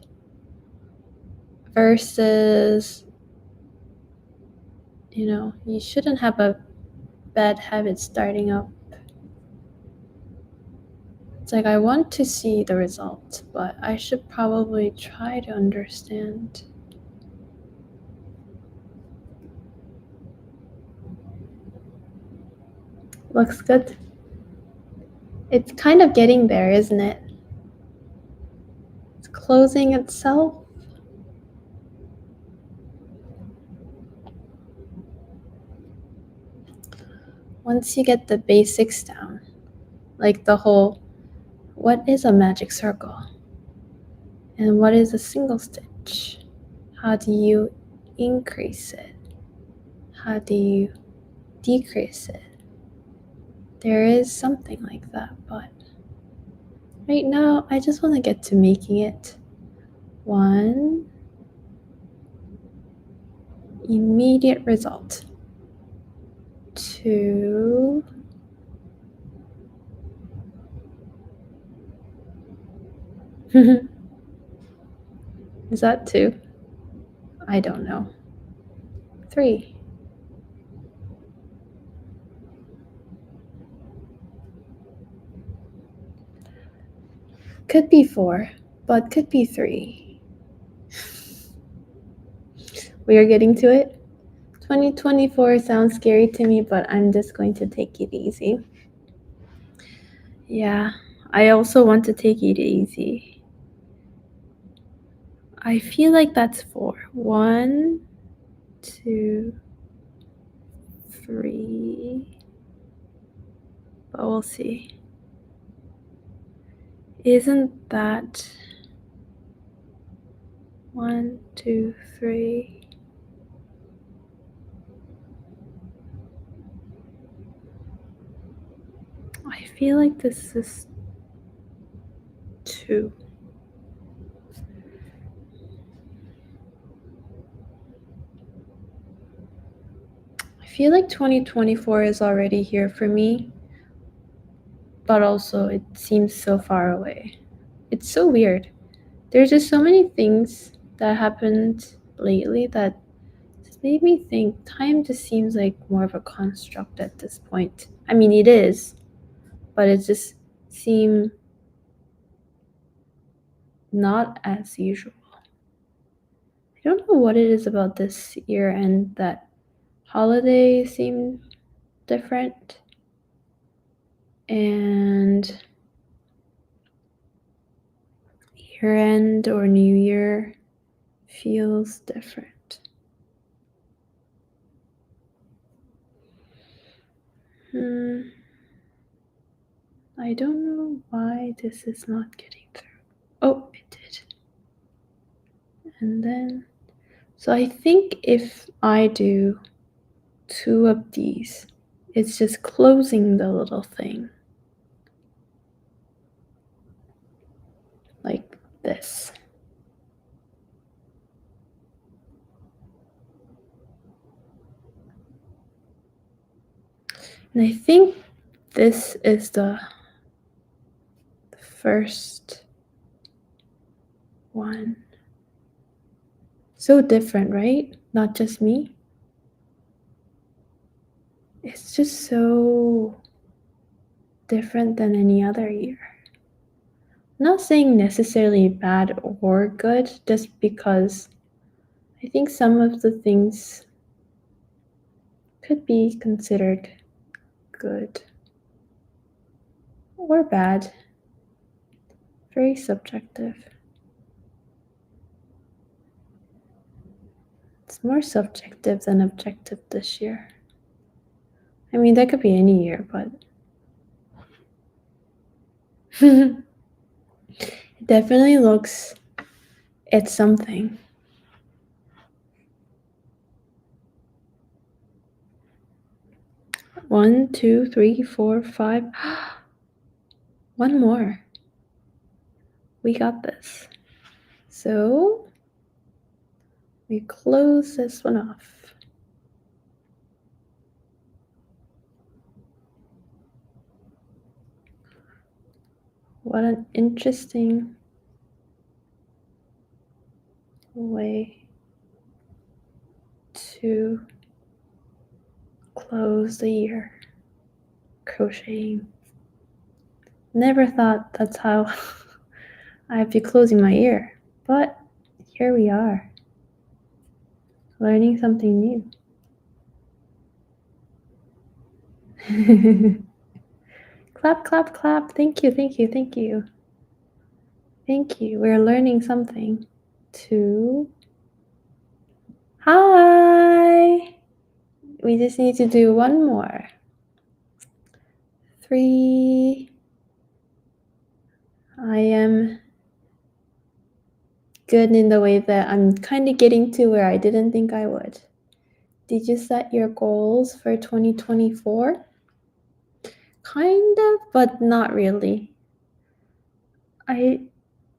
versus, you shouldn't have a bad habit starting up. It's like I want to see the result, but I should probably try to understand. Looks good. It's kind of getting there, isn't it? It's closing itself. Once you get the basics down, like the whole, what is a magic circle? And what is a single stitch? How do you increase it? How do you decrease it? There is something like that, but right now I just want to get to making it. 1, immediate result. 2, is that 2? I don't know. 3. Could be 4, but could be 3. We are getting to it. 2024 sounds scary to me, but I'm just going to take it easy. Yeah, I also want to take it easy. I feel like that's 4. 1, 2, 3. But we'll see. Isn't that 1, 2, 3? I feel like this is 2. I feel like 2024 is already here for me, but also it seems so far away. It's so weird. There's just so many things that happened lately that just made me think time just seems like more of a construct at this point. I mean, it is, but it just seems not as usual. I don't know what it is about this year and that holidays seem different, and year end or new year feels different. I don't know why this is not getting through. Oh, it did. And then, so I think if I do 2 of these, it's just closing the little thing. Like this. And I think this is the first one. So different, right? Not just me. It's just so different than any other year. I'm not saying necessarily bad or good, just because I think some of the things could be considered good or bad. Very subjective. It's more subjective than objective this year. I mean, that could be any year, but it definitely looks, it's something. One, two, three, four, 5. One more. We got this. So we close this one off. What an interesting way to close the year crocheting. Never thought that's how I'd be closing my year, but here we are, learning something new. Clap, clap, clap. Thank you, thank you, thank you. Thank you. We're learning something. 2. Hi! We just need to do one more. 3. I am good in the way that I'm kind of getting to where I didn't think I would. Did you set your goals for 2024? Kind of, but not really. I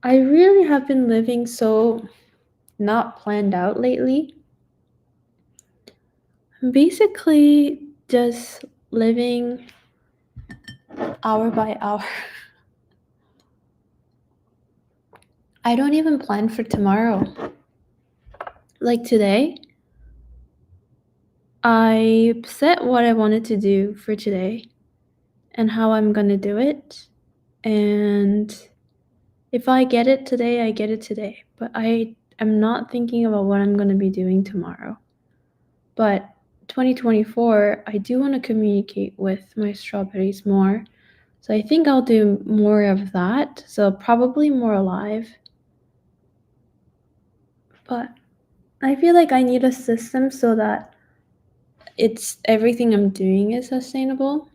really have been living so not planned out lately. I'm basically just living hour by hour. I don't even plan for tomorrow. Like today, I set what I wanted to do for today and how I'm gonna do it. And if I get it today, I get it today. But I am not thinking about what I'm gonna be doing tomorrow. But 2024, I do want to communicate with my strawberries more. So I think I'll do more of that. So probably more live. But I feel like I need a system so that it's everything I'm doing is sustainable.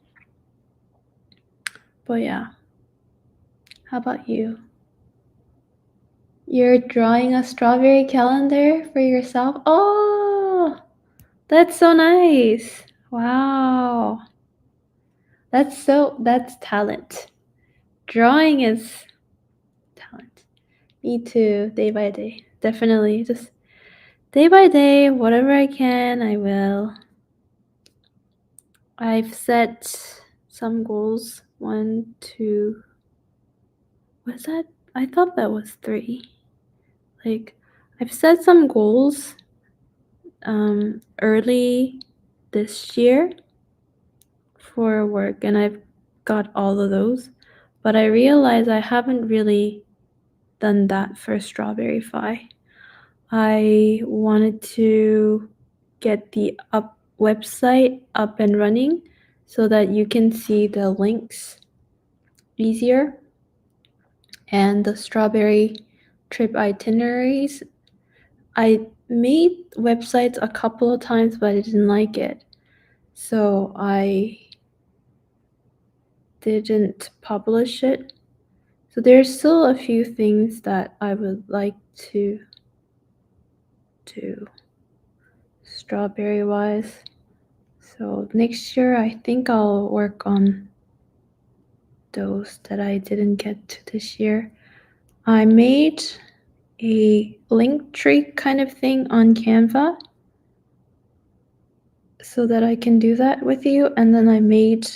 But yeah. How about you? You're drawing a strawberry calendar for yourself? Oh, that's so nice. Wow. That's talent. Drawing is talent. Me too, day by day. Definitely. Just day by day, whatever I can, I will. I've set some goals. 1, 2. Was that? I thought that was 3. Like, I've set some goals early this year for work, and I've got all of those. But I realize I haven't really done that for Strawberry Fi. I wanted to get the website up and running so that you can see the links easier and the strawberry trip itineraries. I made websites a couple of times, but I didn't like it. So I didn't publish it. So there's still a few things that I would like to do strawberry wise. So next year I think I'll work on those that I didn't get to this year. I made a link tree kind of thing on Canva so that I can do that with you, and then I made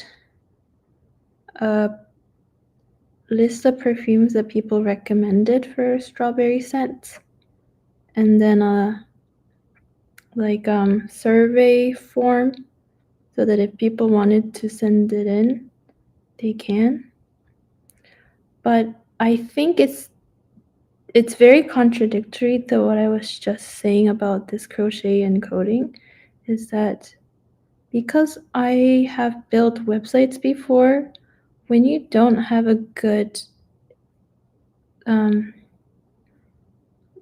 a list of perfumes that people recommended for strawberry scents, and then a survey form so that if people wanted to send it in, they can. But I think it's very contradictory to what I was just saying about this crochet and coding, is that because I have built websites before, when you don't have a good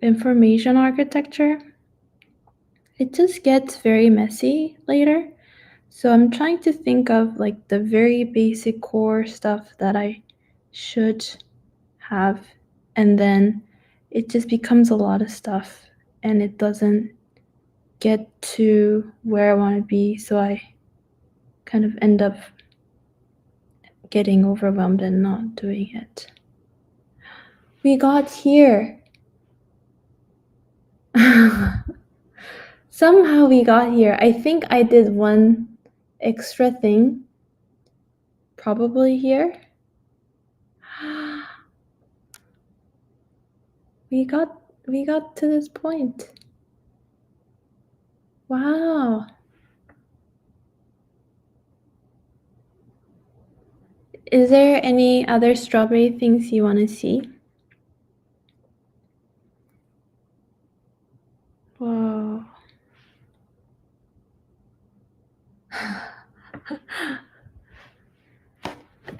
information architecture, it just gets very messy later. So I'm trying to think of like the very basic core stuff that I should have, and then it just becomes a lot of stuff and it doesn't get to where I want to be, so I kind of end up getting overwhelmed and not doing it. We got here. Somehow we got here. I think I did one extra thing. Probably here. We got to this point. Wow. Is there any other strawberry things you want to see? Whoa.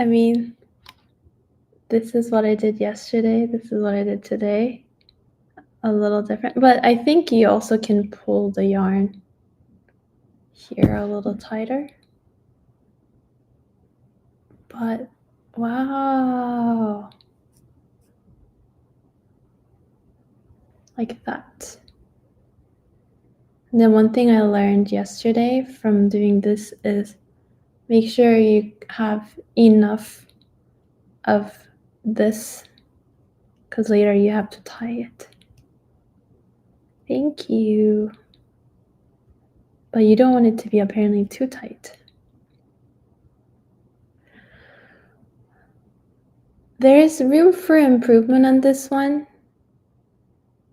I mean, this is what I did yesterday. This is what I did today. A little different, but I think you also can pull the yarn here a little tighter. But wow. Like that. And then one thing I learned yesterday from doing this is make sure you have enough of this because later you have to tie it. Thank you. But you don't want it to be apparently too tight. There is room for improvement on this one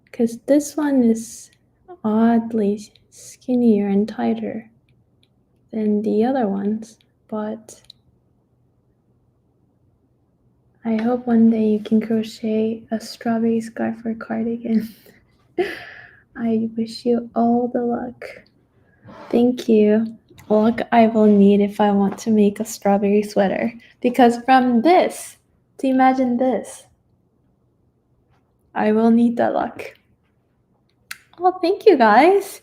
because this one is oddly skinnier and tighter than the other ones, but I hope one day you can crochet a strawberry scarf or cardigan. I wish you all the luck. Thank you. Luck I will need if I want to make a strawberry sweater, because from this to imagine this, I will need the luck. Oh, thank you guys.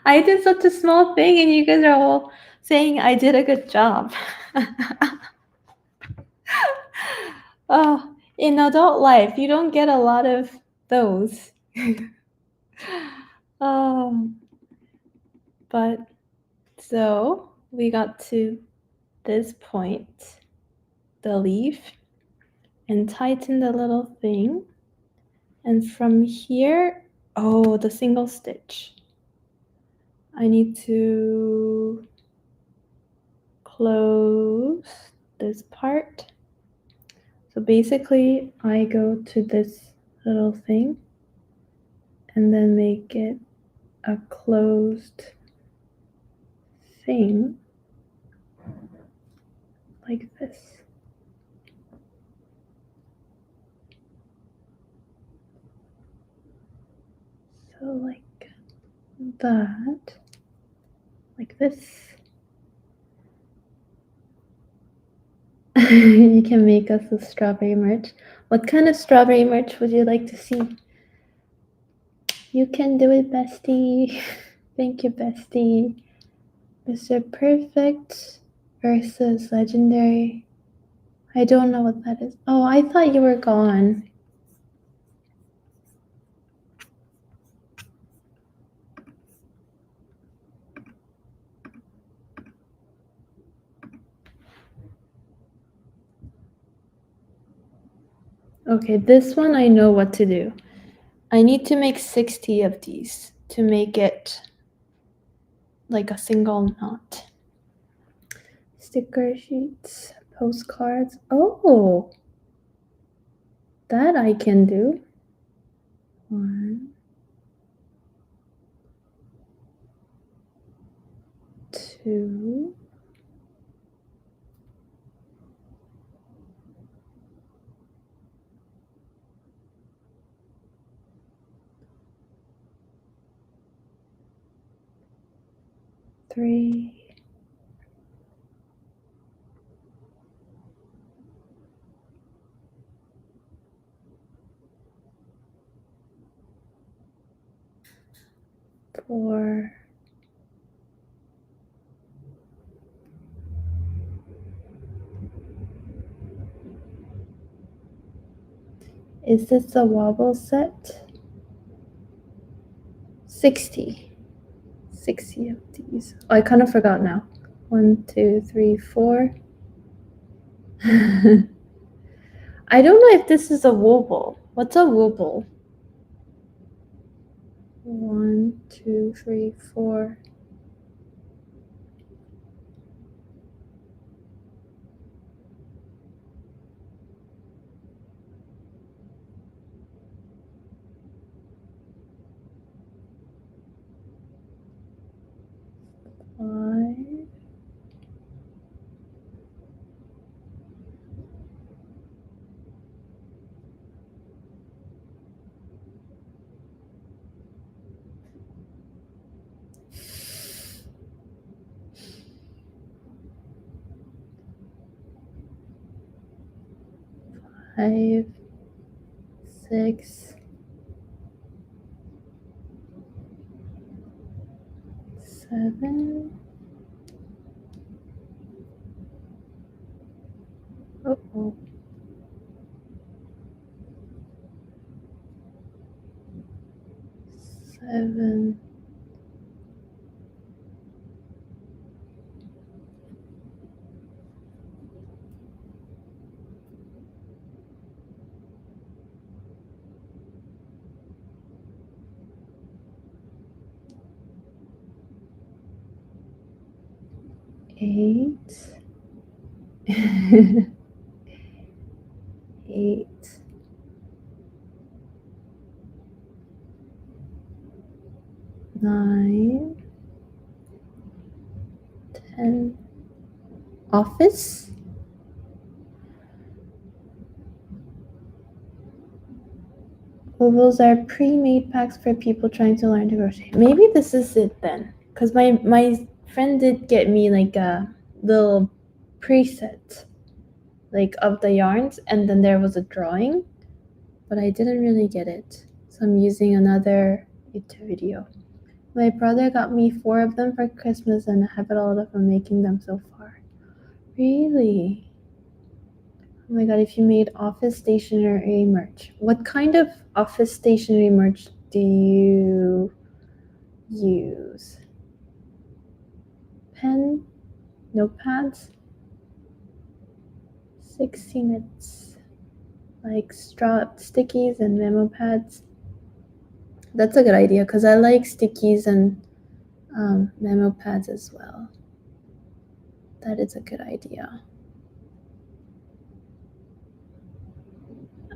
I did such a small thing and you guys are all saying I did a good job. Oh, in adult life, you don't get a lot of those. But so we got to this point, the leaf, and tighten the little thing. And from here, oh, the single stitch. I need to close this part. So basically, I go to this little thing and then make it a closed thing like this. So like that, like this. You can make us a strawberry merch. What kind of strawberry merch would you like to see? You can do it, bestie. Thank you, bestie. Mr. Perfect versus Legendary. I don't know what that is. Oh, I thought you were gone. Okay, this one I know what to do. I need to make 60 of these to make it like a single knot. Sticker sheets, postcards. Oh, that I can do. 1, 2, 3, 4, 5. Is this a wobble set? 60. 60 of these. Oh, I kind of forgot now. 1, 2, 3, 4. I don't know if this is a wobble. What's a wobble? 1, 2, 3, 4. Five. Five, 6, 7. Uh-oh. 7. 8. 8. 9. 10. Office? Ovals are pre-made packs for people trying to learn to crochet. Maybe this is it then. Because my friend did get me like a little preset like of the yarns, and then there was a drawing, but I didn't really get it. So I'm using another YouTube video. My brother got me 4 of them for Christmas, and I have it all up on making them so far. Really? Oh my god, if you made office stationery merch. What kind of office stationery merch do you use? Pen? Notepads? 60 minutes. Like straw stickies and memo pads. That's a good idea because I like stickies and memo pads as well. That is a good idea.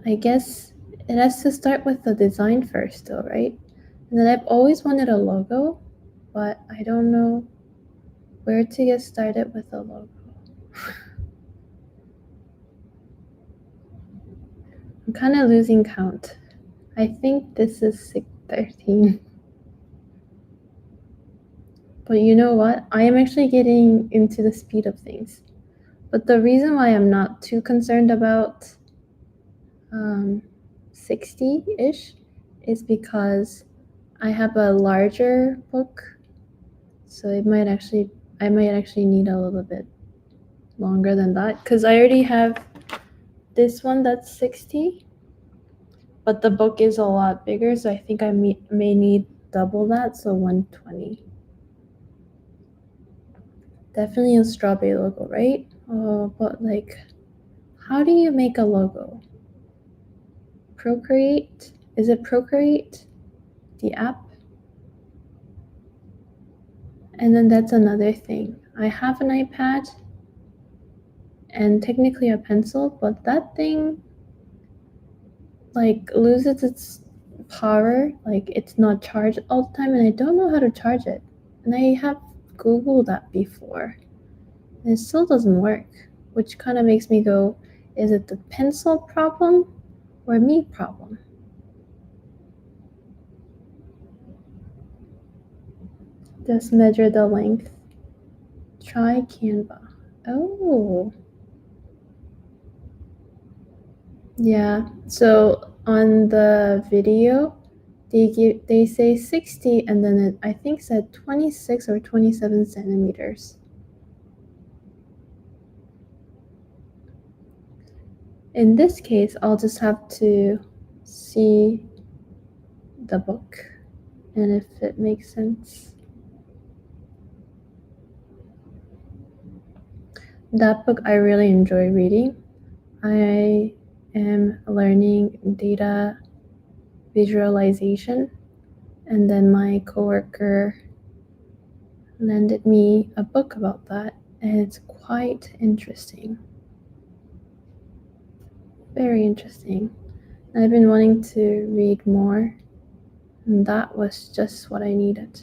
I guess it has to start with the design first though, right? And then I've always wanted a logo, but I don't know where to get started with a logo. I'm kind of losing count. I think this is 13. But you know what? I am actually getting into the speed of things. But the reason why I'm not too concerned about 60-ish is because I have a larger book, so I might actually need a little bit longer than that because I already have this one that's 60, but the book is a lot bigger, so I think I may need double that, so 120. Definitely a strawberry logo, right? Oh, but like, how do you make a logo? Procreate? Is it Procreate? The app? And then that's another thing. I have an iPad and technically a pencil, but that thing like loses its power. Like it's not charged all the time, and I don't know how to charge it. And I have Googled that before, and it still doesn't work, which kind of makes me go, is it the pencil problem or me problem? Just measure the length. Try Canva. Oh. Yeah. So on the video, they say 60, and then it I think said 26 or 27 centimeters. In this case, I'll just have to see the book and if it makes sense. That book I really enjoy reading. I am learning data visualization, and then my coworker lended me a book about that, and it's quite interesting. Very interesting. I've been wanting to read more, and that was just what I needed.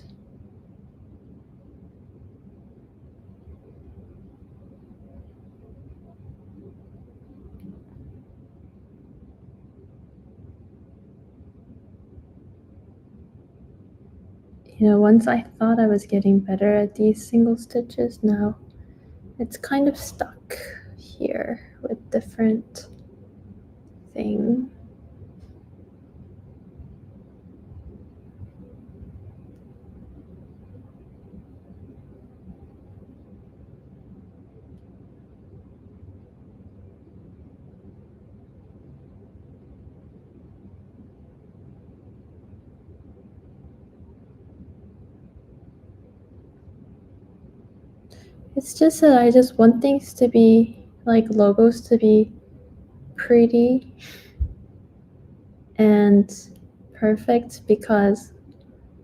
You know, once I thought I was getting better at these single stitches, now it's kind of stuck here with different things. It's just that I just want things to be, like logos to be pretty and perfect, because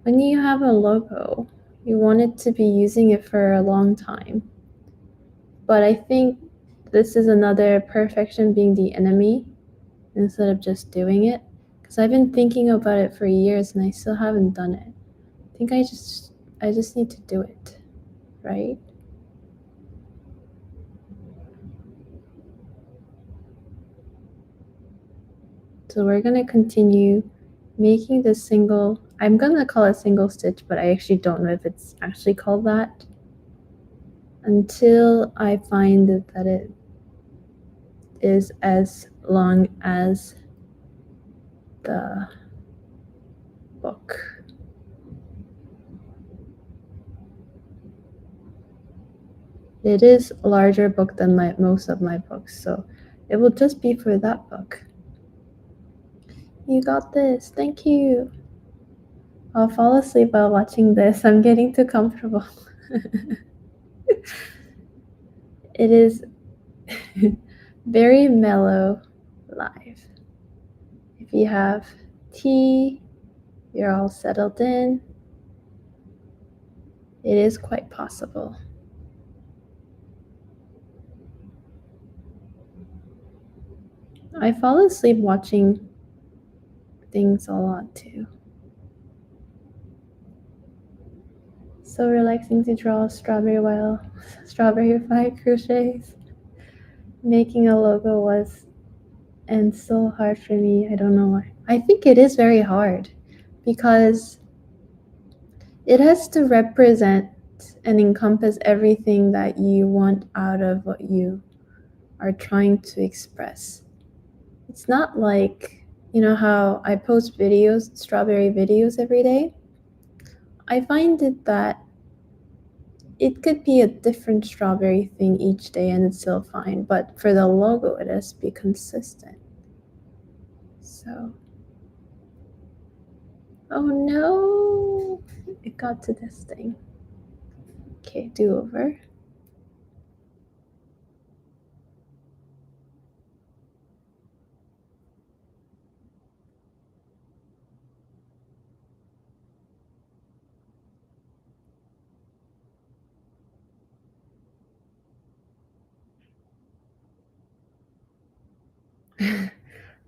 when you have a logo, you want it to be using it for a long time. But I think this is another perfection being the enemy instead of just doing it. Because I've been thinking about it for years and I still haven't done it. I think I just need to do it, right? So we're gonna continue making the single, I'm gonna call it single stitch, but I actually don't know if it's actually called that, until I find that it is as long as the book. It is a larger book than most of my books, so it will just be for that book. You got this, thank you. I'll fall asleep while watching this. I'm getting too comfortable. It is very mellow live. If you have tea, you're all settled in, it is quite possible. I fall asleep watching things a lot too. So relaxing to draw strawberry fire crochets. Making a logo was and so hard for me. I don't know why. I think it is very hard because it has to represent and encompass everything that you want out of what you are trying to express. It's not like, you know how I post videos, strawberry videos every day? I find it that it could be a different strawberry thing each day and it's still fine, but for the logo, it has to be consistent. So, oh no, it got to this thing. Okay, do over.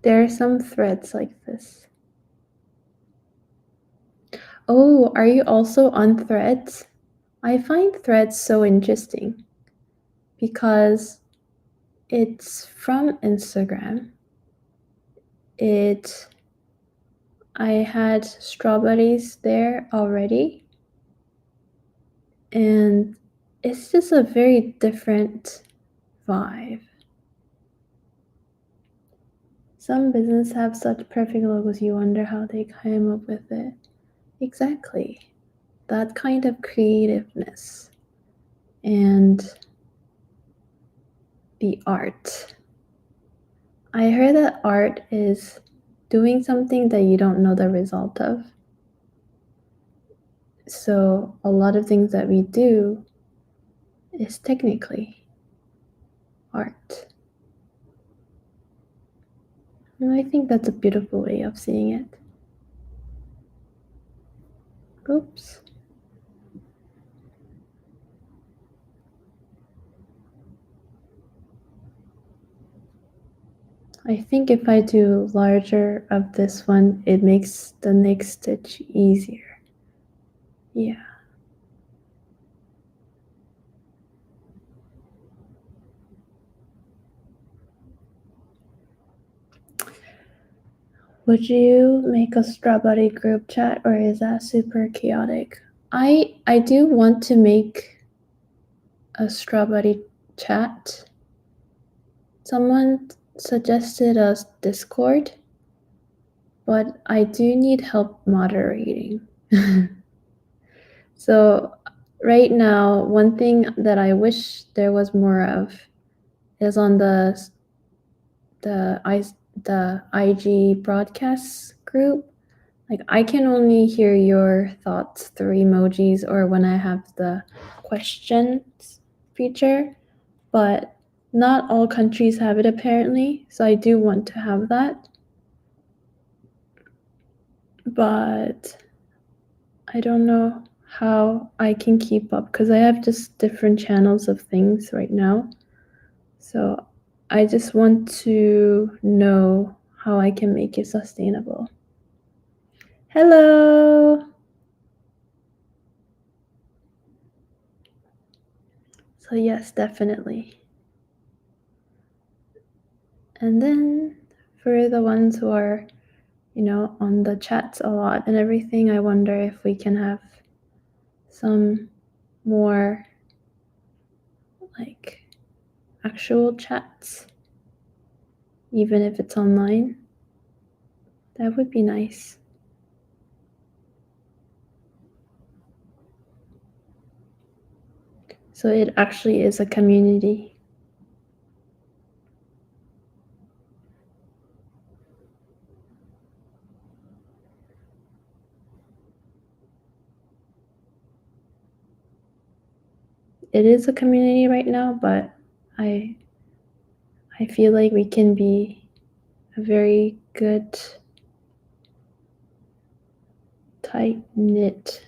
There are some threads like this. Oh, are you also on Threads? I find Threads so interesting because it's from Instagram. I had strawberries there already, and it's just a very different vibe. Some businesses have such perfect logos, you wonder how they came up with it. Exactly. That kind of creativeness and the art. I heard that art is doing something that you don't know the result of. So a lot of things that we do is technically. art. And I think that's a beautiful way of seeing it. Oops. I think if I do larger of this one, it makes the next stitch easier. Yeah. Would you make a strawberry group chat, or is that super chaotic? I do want to make a strawberry chat. Someone suggested a Discord, but I do need help moderating. So right now, one thing that I wish there was more of is on the IG broadcast group. Like, I can only hear your thoughts through emojis or when I have the questions feature, but not all countries have it apparently, so I do want to have that. But I don't know how I can keep up because I have just different channels of things right now. So I just want to know how I can make it sustainable. Hello! So yes, definitely. And then for the ones who are, on the chats a lot and everything, I wonder if we can have some more like actual chats, even if it's online. That would be nice. So it actually is a community. It is a community right now, but I feel like we can be a very good, tight-knit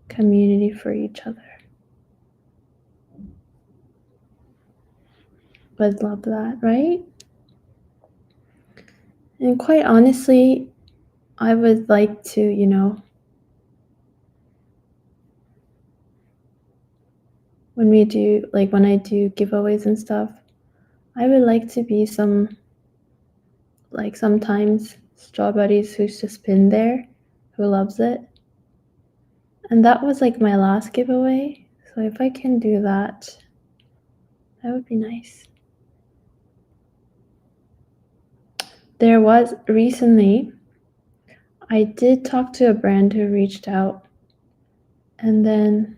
community for each other. Would love that, right? And quite honestly, I would like to, when I do giveaways and stuff, I would like to be sometimes Strawberries who's just been there, who loves it. And that was like my last giveaway. So if I can do that, that would be nice. There was recently, I did talk to a brand who reached out, and then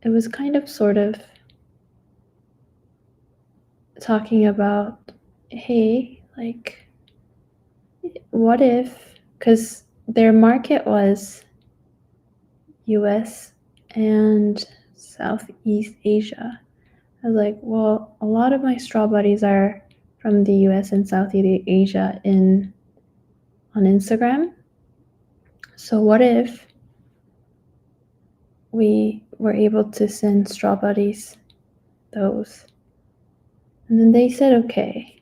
it was kind of sort of talking about, hey, like, what if, because their market was US and Southeast Asia. I was like, well, a lot of my strawberries are from the US and Southeast Asia on Instagram. So what if we were able to send strawberries those? And then they said okay.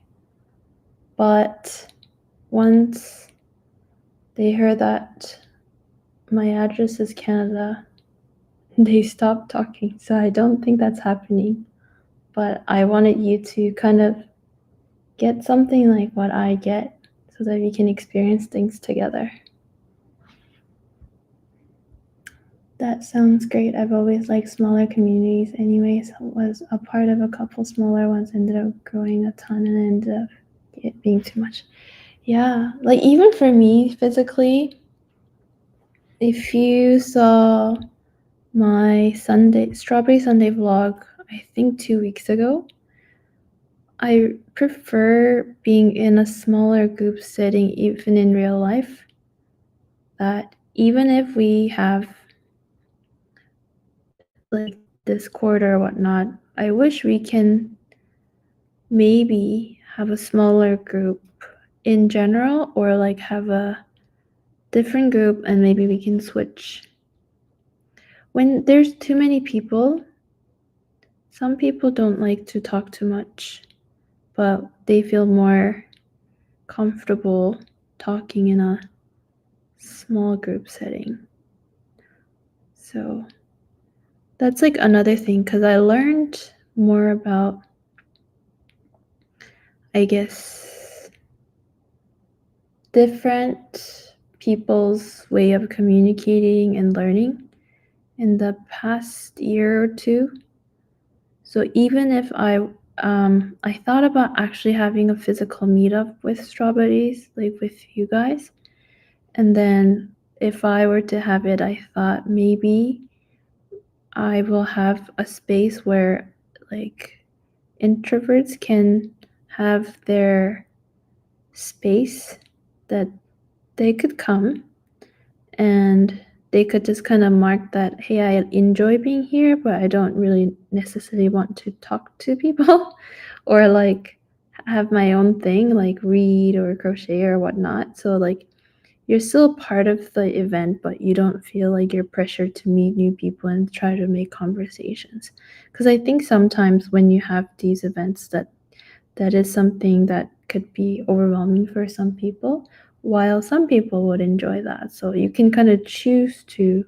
But once they heard that my address is Canada, they stopped talking. So I don't think that's happening. But I wanted you to kind of get something like what I get so that we can experience things together. That sounds great. I've always liked smaller communities anyways. Was a part of a couple smaller ones, ended up growing a ton and ended up it being too much. Yeah, like even for me physically, if you saw my strawberry Sunday vlog, I think 2 weeks ago, I prefer being in a smaller group setting even in real life. That even if we have like Discord or whatnot, I wish we can maybe have a smaller group in general, or like have a different group and maybe we can switch. When there's too many people, some people don't like to talk too much, but they feel more comfortable talking in a small group setting. So that's like another thing, because I learned more about, I guess, different people's way of communicating and learning in the past year or two. So even if I thought about actually having a physical meetup with Strawberries, like with you guys, and then if I were to have it, I thought maybe I will have a space where like introverts can have their space that they could come and they could just kind of mark that, hey, I enjoy being here, but I don't really necessarily want to talk to people or like have my own thing, like read or crochet or whatnot. So like you're still part of the event, but you don't feel like you're pressured to meet new people and try to make conversations. Because I think sometimes when you have these events, that is something that could be overwhelming for some people, while some people would enjoy that. So you can kind of choose to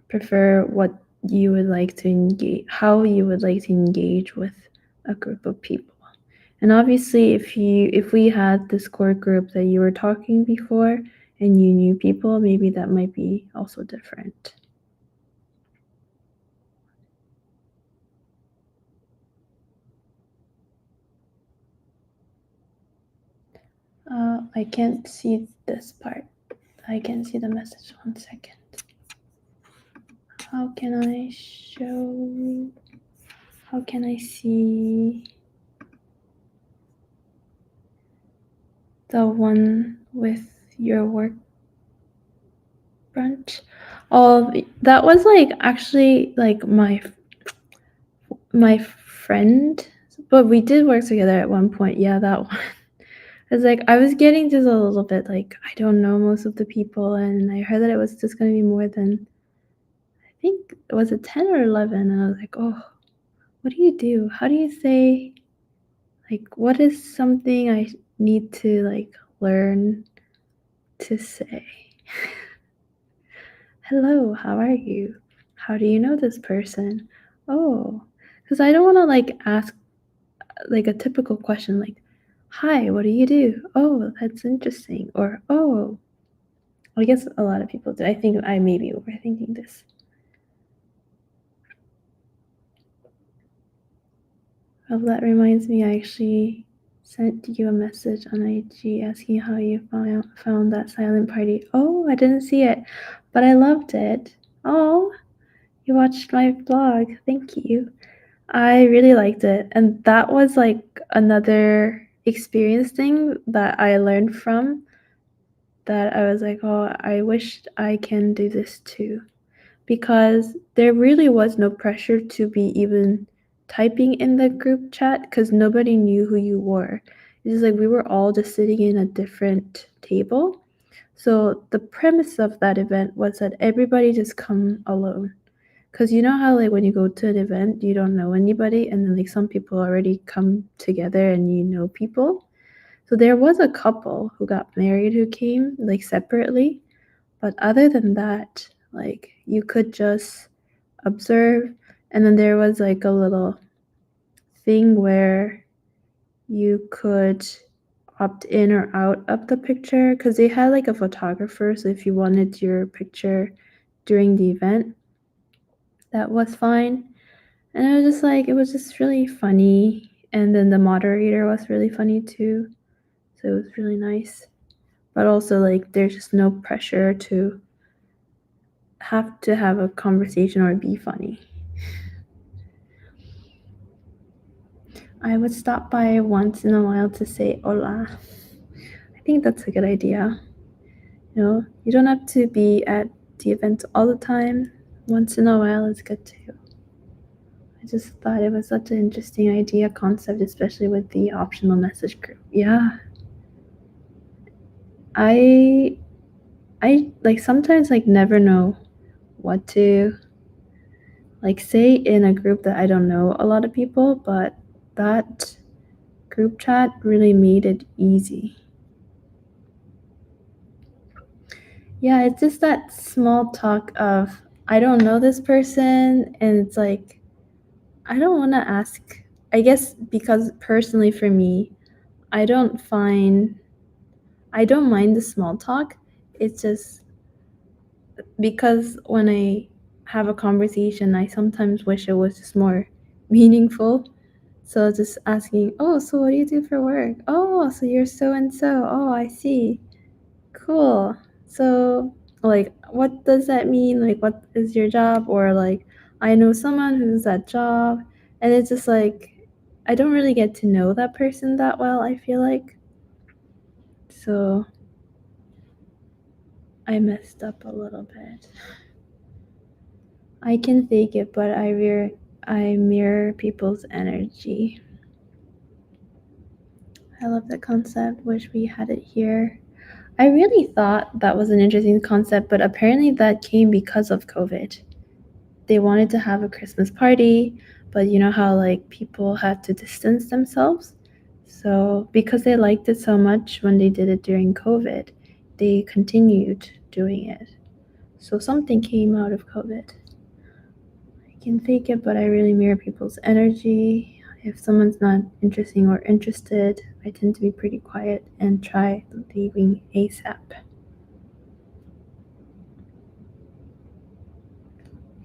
prefer what you would like to engage, how you would like to engage with a group of people. And obviously, if we had this core group that you were talking before and you knew people, maybe that might be also different. I can't see this part. I can see the message. 1 second. How can I show? How can I see the one with your work brunch? Oh, that was like actually like my friend, but we did work together at one point. Yeah, that one. It's like I was getting just a little bit like I don't know most of the people, and I heard that it was just gonna be more than, I think it was a 10 or 11, and I was like, oh, what do you do? How do you say, like, what is something I need to like learn to say? Hello, how are you? How do you know this person? Oh, because I don't want to like ask like a typical question like, hi, what do you do? Oh, that's interesting. Or, oh, I guess a lot of people do. I think I may be overthinking this. Oh, that reminds me, I actually sent you a message on IG asking how you found that silent party. Oh, I didn't see it, but I loved it. Oh, you watched my vlog. Thank you. I really liked it. And that was like another experience thing that I learned from, that I was like, oh, I wish I can do this too. Because there really was no pressure to be even typing in the group chat because nobody knew who you were. It's just like we were all just sitting in a different table. So the premise of that event was that everybody just come alone. Because you know how like when you go to an event, you don't know anybody, and then like some people already come together and you know people. So there was a couple who got married who came like separately, but other than that, like you could just observe, and then there was like a little thing where you could opt in or out of the picture because they had like a photographer, so if you wanted your picture during the event, that was fine. And it was just like, it was just really funny, and then the moderator was really funny too, so it was really nice. But also like there's just no pressure to have a conversation or be funny. I would stop by once in a while to say hola. I think that's a good idea. You don't have to be at the event all the time. Once in a while is good too. I just thought it was such an interesting idea concept, especially with the optional message group. Yeah. I like sometimes like never know what to like say in a group that I don't know a lot of people, but that group chat really made it easy. Yeah, it's just that small talk of I don't know this person, and it's like I don't want to ask. I guess because personally for me, I don't mind the small talk. It's just because when I have a conversation, I sometimes wish it was just more meaningful. So just asking, "Oh, so what do you do for work? Oh, so you're so and so. Oh, I see. Cool. So, like, what does that mean? Like, what is your job?" Or like, I know someone who's that job, and it's just like I don't really get to know that person that well, I feel like. So, I messed up a little bit. I can fake it, but I mirror people's energy. I love that concept. Wish we had it here. I really thought that was an interesting concept, but apparently that came because of COVID. They wanted to have a Christmas party, but you know how like people had to distance themselves? So, because they liked it so much when they did it during COVID, they continued doing it. So, something came out of COVID. I can fake it, but I really mirror people's energy. If someone's not interesting or interested, I tend to be pretty quiet and try leaving ASAP.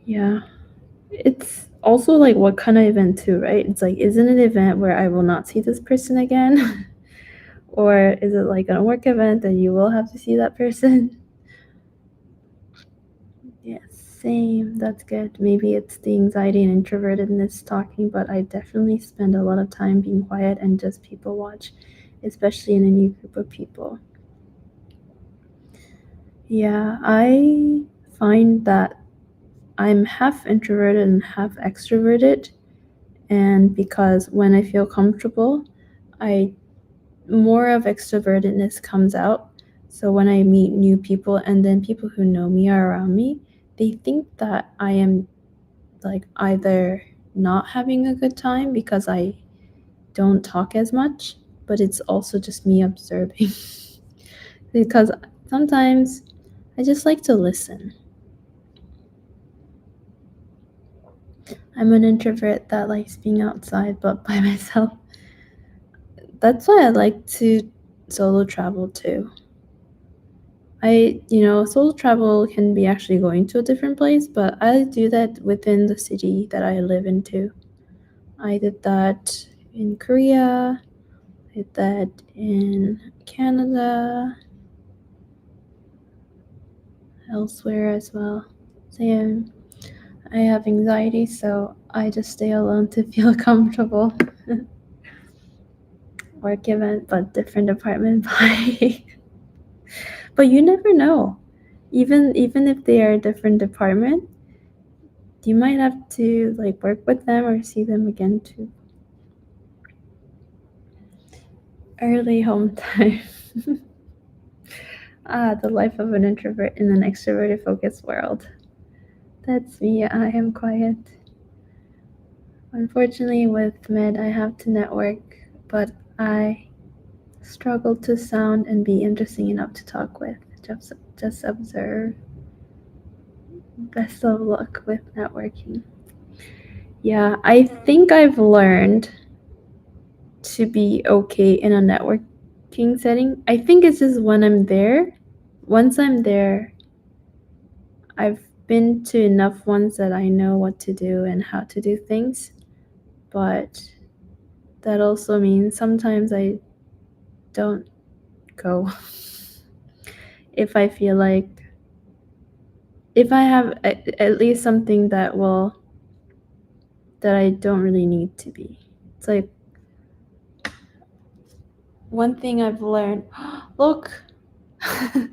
Yeah. It's also like what kind of event too, right? It's like, is it an event where I will not see this person again? Or is it like a work event that you will have to see that person? Yes, same. That's good. Maybe it's the anxiety and introvertedness talking, but I definitely spend a lot of time being quiet and just people watch, especially in a new group of people. Yeah, I find that I'm half introverted and half extroverted. And because when I feel comfortable, I more of extrovertedness comes out. So when I meet new people and then people who know me are around me, they think that I am like either not having a good time because I don't talk as much, but it's also just me observing. Because sometimes I just like to listen. I'm an introvert that likes being outside but by myself. That's why I like to solo travel too. Solo travel can be actually going to a different place, but I do that within the city that I live in too. I did that in Korea, I did that in Canada, elsewhere as well. Same. I have anxiety, so I just stay alone to feel comfortable. Work event, but different apartment bye. But you never know. Even if they are a different department, you might have to like work with them or see them again too. Early home time. The life of an introvert in an extroverted focused world. That's me. I am quiet. Unfortunately, with med, I have to network, but I struggle to sound and be interesting enough to talk with. Just observe. Best of luck with networking. Yeah, I think I've learned to be okay in a networking setting. I think it's just when I'm there. Once I'm there, I've been to enough ones that I know what to do and how to do things. But that also means sometimes I don't go if I feel like if I have at least something that I don't really need to be. It's like one thing I've learned. Look, I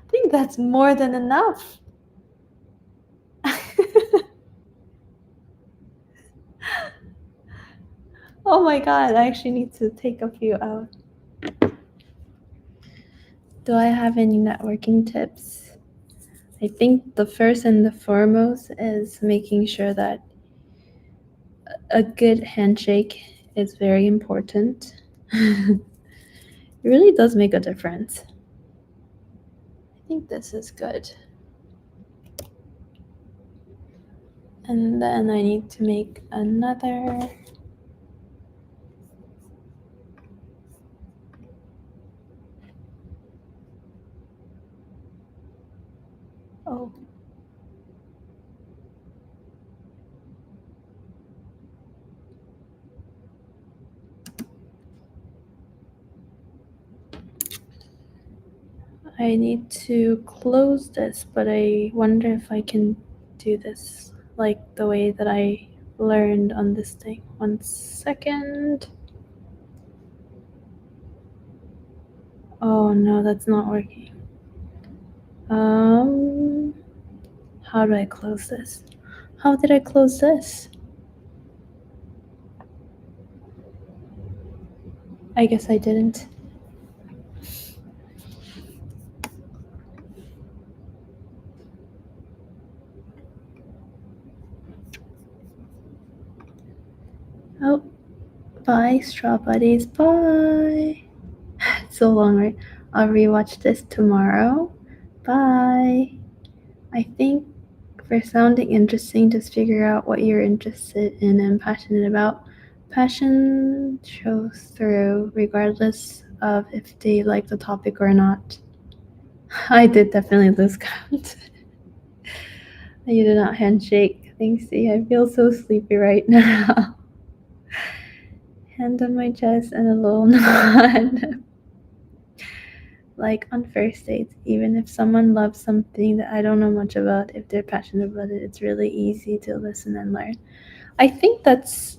think that's more than enough. Oh my god, I actually need to take a few out. Do I have any networking tips? I think the first and the foremost is making sure that a good handshake is very important. It really does make a difference. I think this is good. And then I need to make another. Oh. I need to close this, but I wonder if I can do this like the way that I learned on this thing. 1 second. Oh no, that's not working. How do I close this? How did I close this? I guess I didn't. Oh, bye, Straw Buddies. Bye. It's so long, right? I'll rewatch this tomorrow. Bye. I think for sounding interesting, just figure out what you're interested in and passionate about. Passion shows through regardless of if they like the topic or not. I did definitely lose count. You did not handshake. Thanks, see. I feel so sleepy right now. Hand on my chest and a little nod. Like on first dates, even if someone loves something that I don't know much about, if they're passionate about it, it's really easy to listen and learn. I think that's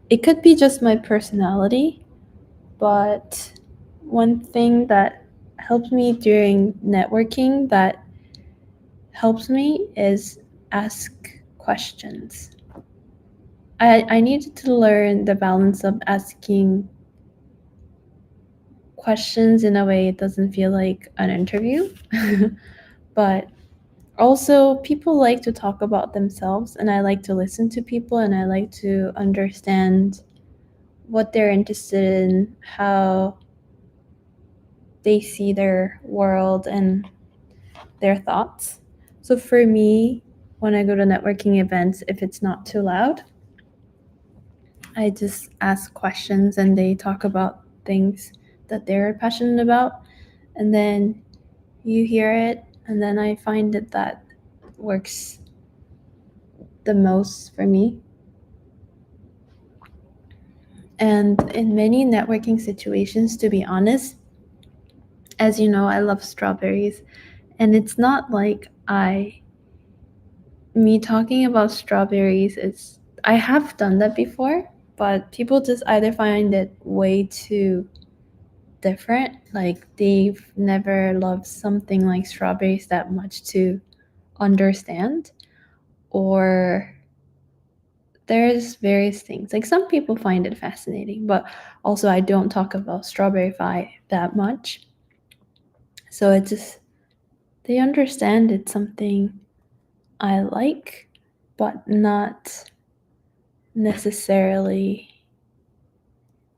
it could be just my personality, but one thing that helps me during networking that helps me is ask questions. I needed to learn the balance of asking questions in a way it doesn't feel like an interview. But also, people like to talk about themselves, and I like to listen to people, and I like to understand what they're interested in, how they see their world and their thoughts. So for me, when I go to networking events, if it's not too loud, I just ask questions and they talk about things that they're passionate about. And then you hear it, and then I find that works the most for me. And in many networking situations, to be honest, as you know, I love strawberries. And it's not like me talking about strawberries, I have done that before, but people just either find it way too different. Like they've never loved something like strawberries that much to understand, or there's various things. Like some people find it fascinating, but also I don't talk about strawberry pie that much. So it just, they understand it's something I like, but not necessarily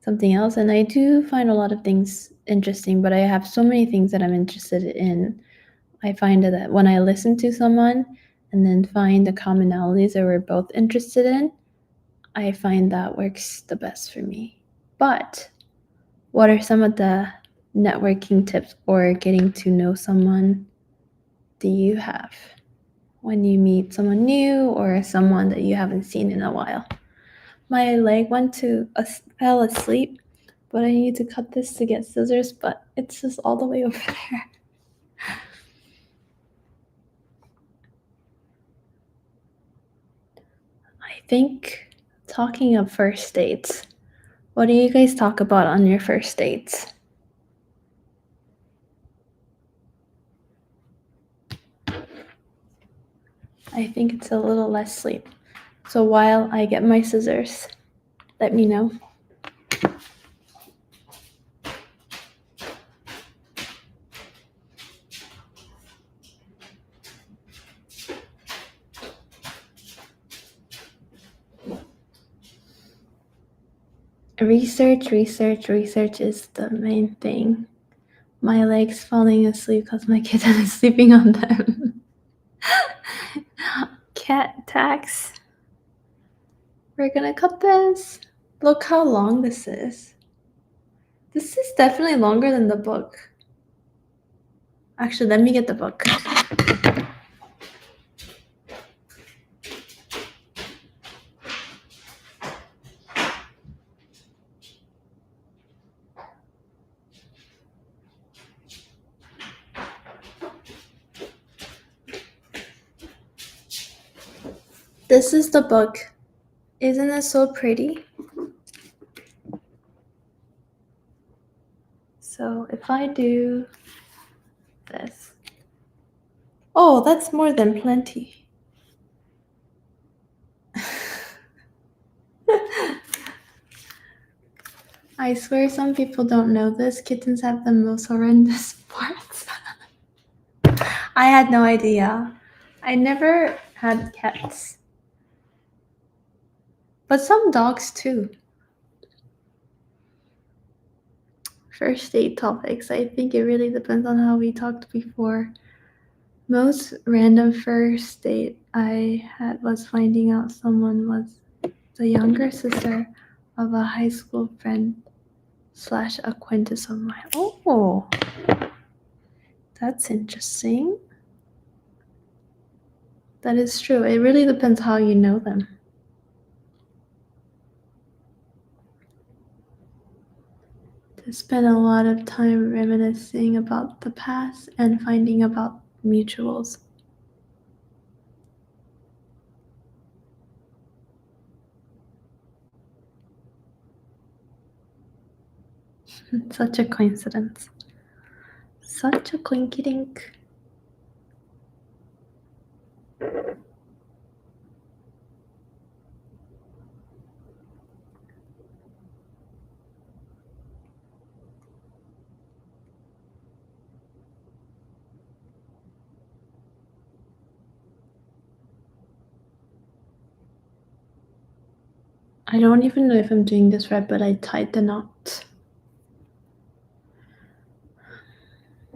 something else. And I do find a lot of things interesting, but I have so many things that I'm interested in. I find that when I listen to someone and then find the commonalities that we're both interested in, I find that works the best for me. But what are some of the networking tips or getting to know someone do you have when you meet someone new or someone that you haven't seen in a while? My leg fell asleep, but I need to cut this to get scissors, but it's just all the way over there. I think talking of first dates, what do you guys talk about on your first dates? I think it's a little less sleep. So while I get my scissors, let me know. Research is the main thing. My legs falling asleep because my kitten is sleeping on them. Cat tax. We're gonna cut this. Look how long this is. This is definitely longer than the book. Actually, let me get the book. This is the book. Isn't it so pretty? So if I do this. Oh, that's more than plenty. I swear some people don't know this. Kittens have the most horrendous parts. I had no idea. I never had cats. But some dogs too. First date topics. I think it really depends on how we talked before. Most random first date I had was finding out someone was the younger sister of a high school friend / acquaintance of mine. Oh, that's interesting. That is true. It really depends how you know them. To spend a lot of time reminiscing about the past and finding about mutuals. Such a coincidence. Such a clinky dink. I don't even know if I'm doing this right, but I tied the knot.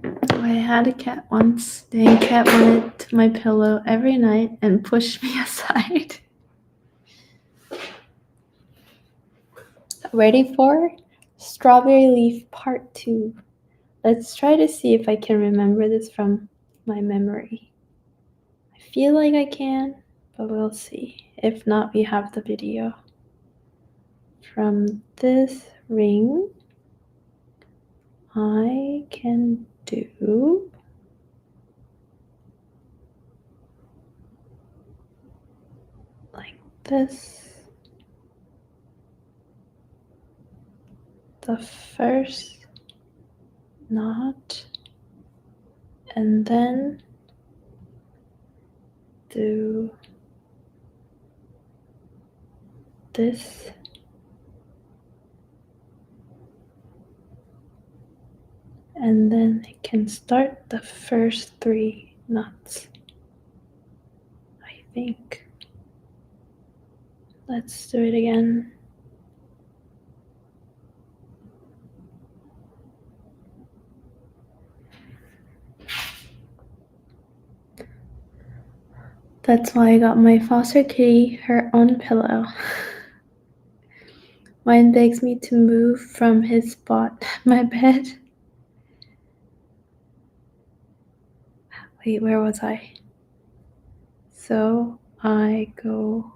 I had a cat once. The cat wanted my pillow every night and pushed me aside. Ready for Strawberry Leaf Part 2. Let's try to see if I can remember this from my memory. I feel like I can, but we'll see. If not, we have the video. From this ring, I can do like this. The first knot, and then do this, and then I can start the first 3 knots, I think. Let's do it again. That's why I got my foster kitty her own pillow. Mine begs me to move from his spot, my bed. Wait, where was I? So I go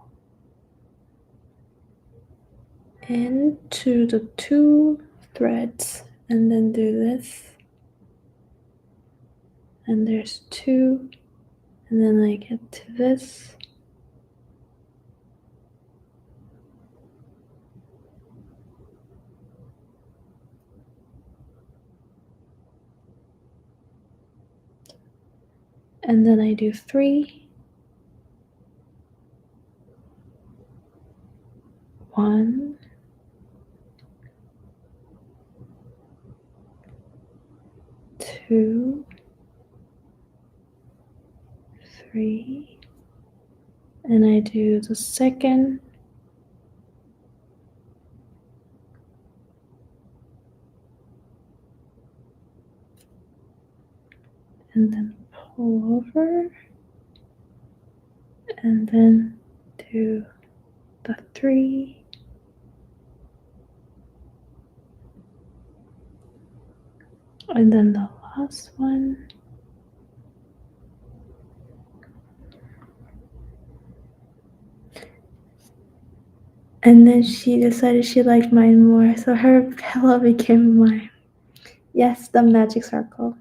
into the 2 threads and then do this. And there's 2, and then I get to this. And then I do 3. 1, 2, 3, and I do the second, and then pull over, and then do the 3, and then the last one, and then she decided she liked mine more, so her pillow became mine. Yes, the magic circle.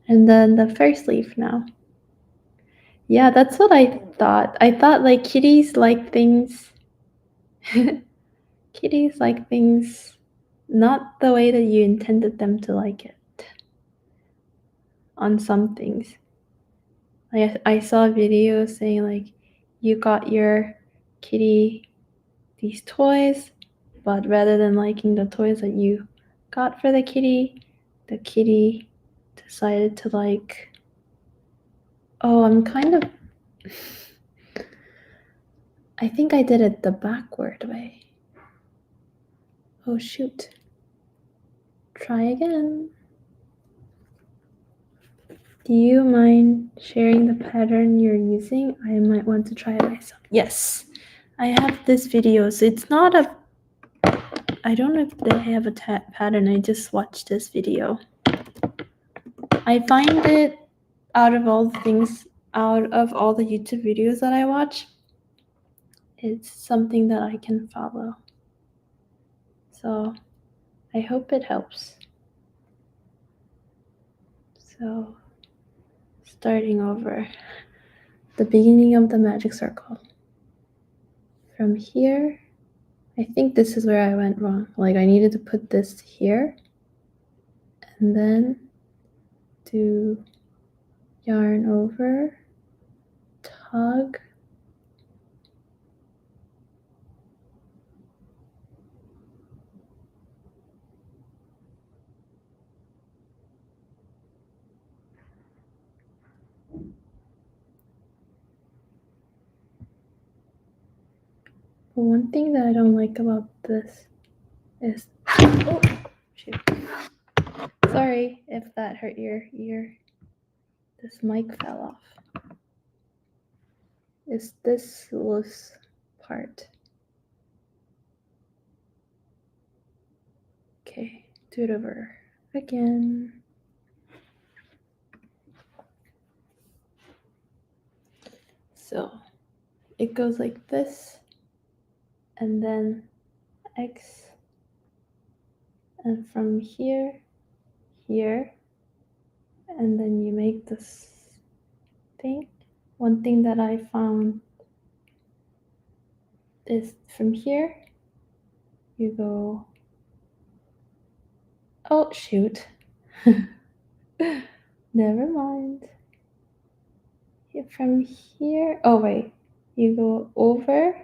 And then the first leaf now. Yeah, that's what I thought. I thought like kitties like things kitties like things not the way that you intended them to like it on some things. Like I saw a video saying like you got your kitty these toys, but rather than liking the toys that you got for the kitty decided to like, oh, I think I did it the backward way. Oh shoot. Try again. Do you mind sharing the pattern you're using? I might want to try it myself. Yes, I have this video. So it's not a, I don't know if they have a pattern. I just watched this video. I find it out of all the YouTube videos that I watch, it's something that I can follow. So I hope it helps. So starting over, the beginning of the magic circle. From here, I think this is where I went wrong. Like I needed to put this here and then do yarn over, tug, but one thing that I don't like about this is, oh, shoot. Sorry if that hurt your ear. This mic fell off. Is this loose part. Okay, do it over again. So it goes like this, and then X, and from here, here, and then you make this thing. One thing that I found is from here, you go, oh shoot, never mind. From here, oh wait, you go over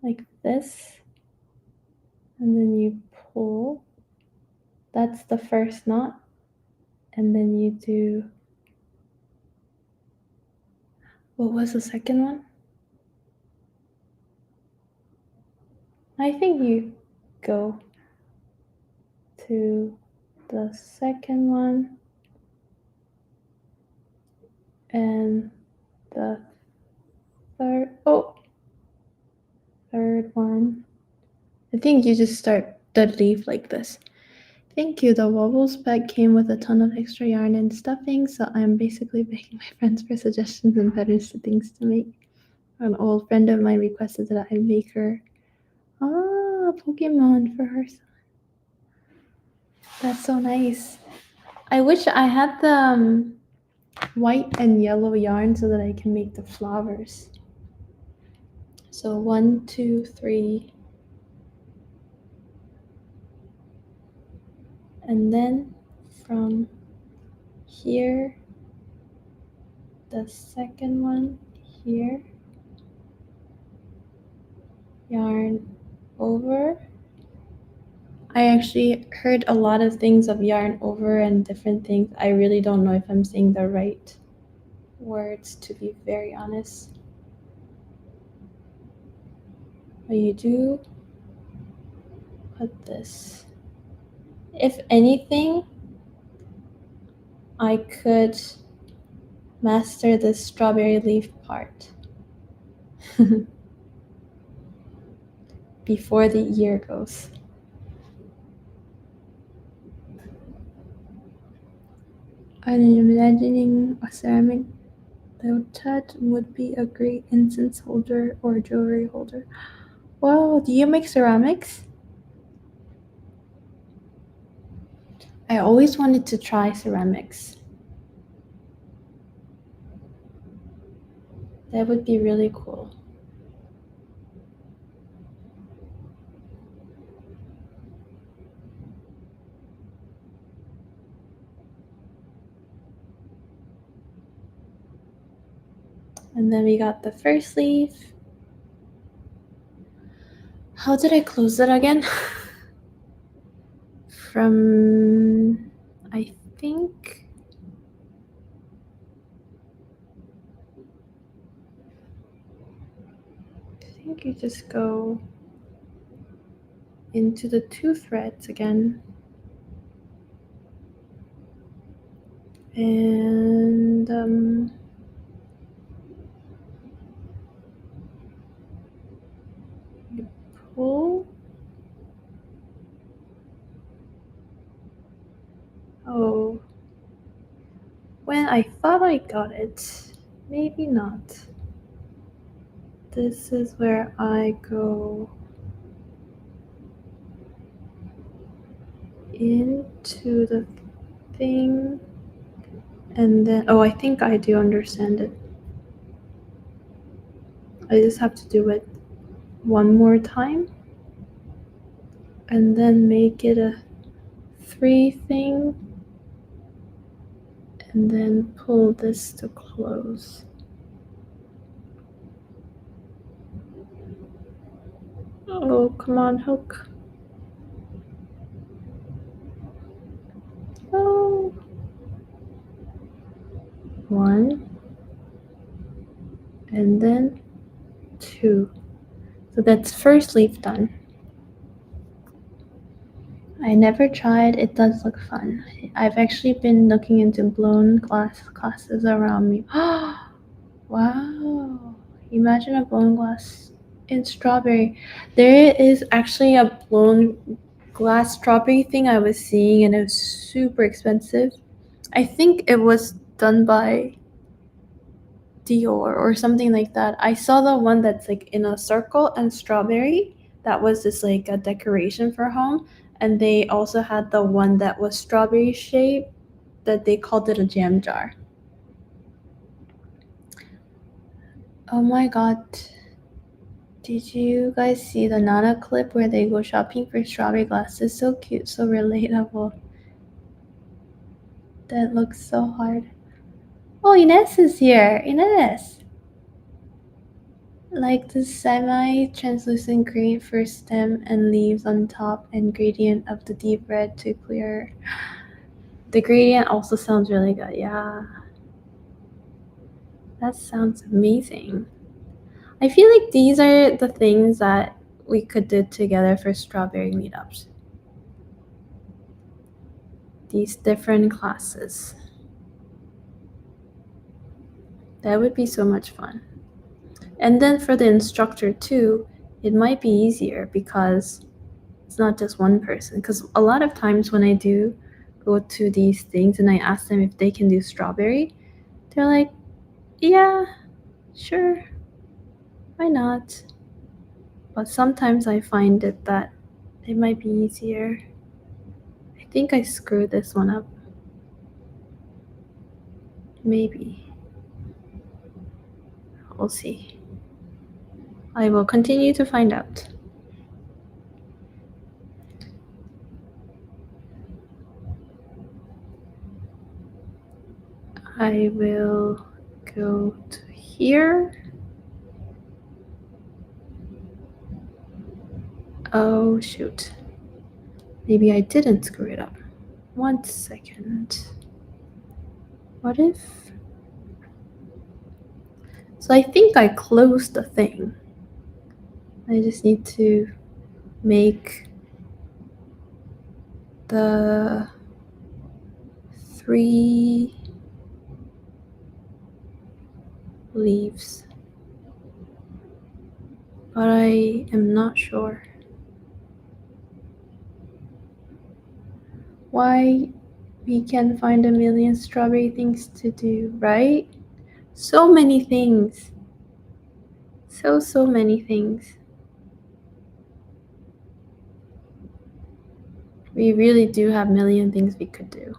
like this, and then you pull. That's the first knot, and then you do, what was the second one? I think you go to the second one and the third one. I think you just start the leaf like this. Thank you. The Wobbles bag came with a ton of extra yarn and stuffing, so I'm basically begging my friends for suggestions and patterns to things to make. An old friend of mine requested that I make her a Pokemon for her son. That's so nice. I wish I had the white and yellow yarn so that I can make the flowers. So 1, 2, 3, and then from here, the second one here, yarn over. I actually heard a lot of things of yarn over and different things. I really don't know if I'm saying the right words, to be very honest. But you do put this. If anything, I could master this strawberry leaf part before the year goes. I'm imagining a ceramic that would be a great incense holder or jewelry holder. Wow, do you make ceramics? I always wanted to try ceramics. That would be really cool. And then we got the first leaf. How did I close it again? From, I think you just go into the 2 threads again. And you pull. Oh, when I thought I got it, maybe not. This is where I go into the thing, and then, oh, I think I do understand it. I just have to do it one more time, and then make it a 3 thing, and then pull this to close. Oh, come on, hook. Oh. 1, and then 2. So that's first leaf done. I never tried. It does look fun. I've actually been looking into blown glass classes around me. Wow. Imagine a blown glass in strawberry. There is actually a blown glass strawberry thing I was seeing, and it was super expensive. I think it was done by Dior or something like that. I saw the one that's like in a circle and strawberry. That was just like a decoration for home. And they also had the one that was strawberry shaped that they called it a jam jar. Oh my god. Did you guys see the Nana clip where they go shopping for strawberry glasses? So cute, so relatable. That looks so hard. Oh, Ines is here. Ines. Like the semi-translucent green for stem and leaves on top and gradient of the deep red to clear. The gradient also sounds really good, yeah. That sounds amazing. I feel like these are the things that we could do together for strawberry meetups. These different classes. That would be so much fun. And then for the instructor too, it might be easier because it's not just one person. Because a lot of times when I do go to these things and I ask them if they can do strawberry, they're like, yeah, sure, why not? But sometimes I find it that it might be easier. I think I screwed this one up. Maybe. We'll see. I will continue to find out. I will go to here. Oh, shoot. Maybe I didn't screw it up. 1 second. What if... So I think I closed the thing. I just need to make the 3 leaves. But I am not sure. Why we can find a million strawberry things to do, right? So many things. So many things. We really do have a million things we could do.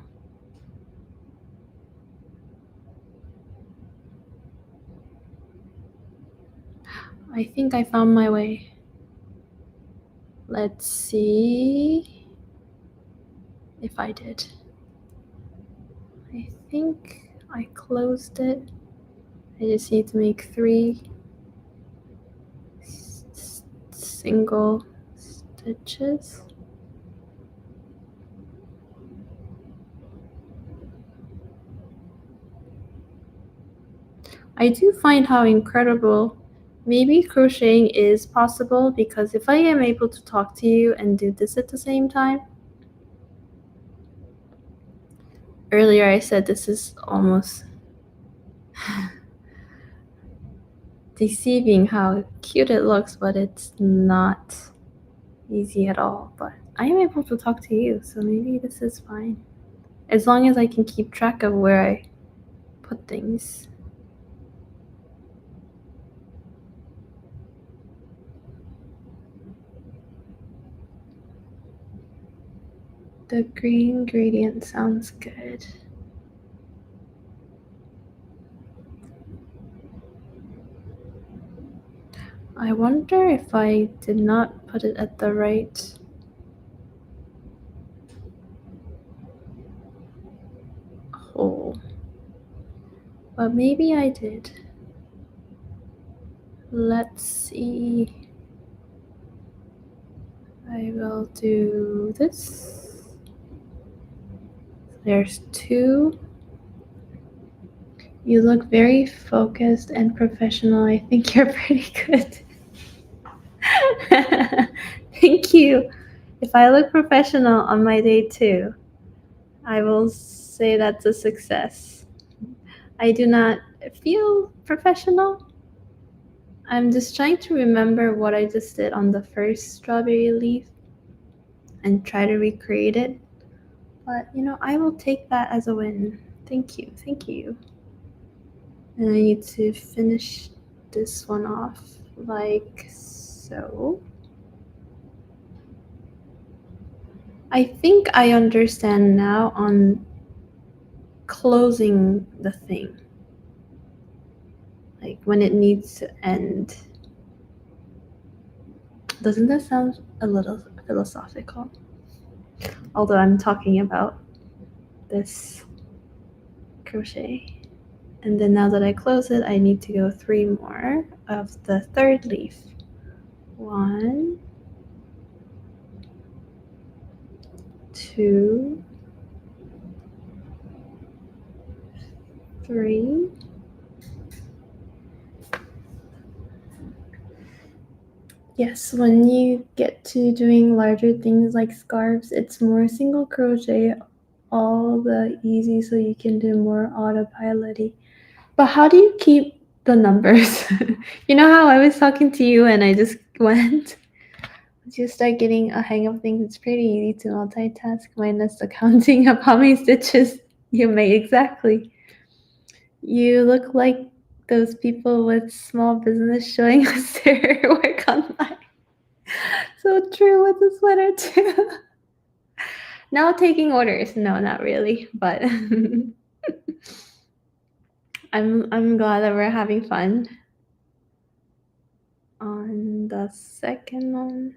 I think I found my way. Let's see if I did. I think I closed it. I just need to make 3 single stitches. I do find how incredible maybe crocheting is possible, because if I am able to talk to you and do this at the same time. Earlier I said this is almost deceiving how cute it looks, but it's not easy at all. But I am able to talk to you, so maybe this is fine. As long as I can keep track of where I put things. The green gradient sounds good. I wonder if I did not put it at the right hole. But maybe I did. Let's see. I will do this. There's 2. You look very focused and professional. I think you're pretty good. Thank you. If I look professional on my day too, I will say that's a success. I do not feel professional. I'm just trying to remember what I just did on the first strawberry leaf and try to recreate it. But, I will take that as a win. Thank you. Thank you. And I need to finish this one off like so. I think I understand now on closing the thing. Like when it needs to end. Doesn't that sound a little philosophical? Although I'm talking about this crochet. And then now that I close it, I need to go 3 more of the third leaf. 1, 2, 3. Yes, when you get to doing larger things like scarves, it's more single crochet, all the easy, so you can do more autopilot-y. But how do you keep the numbers? You know how I was talking to you and I just went? Once you start getting a hang of things, it's pretty easy to multitask, minus the counting of how many stitches you made exactly. You look like those people with small business showing us their work online. So true with the sweater too. Now taking orders. No, not really, but I'm glad that we're having fun. On the second one.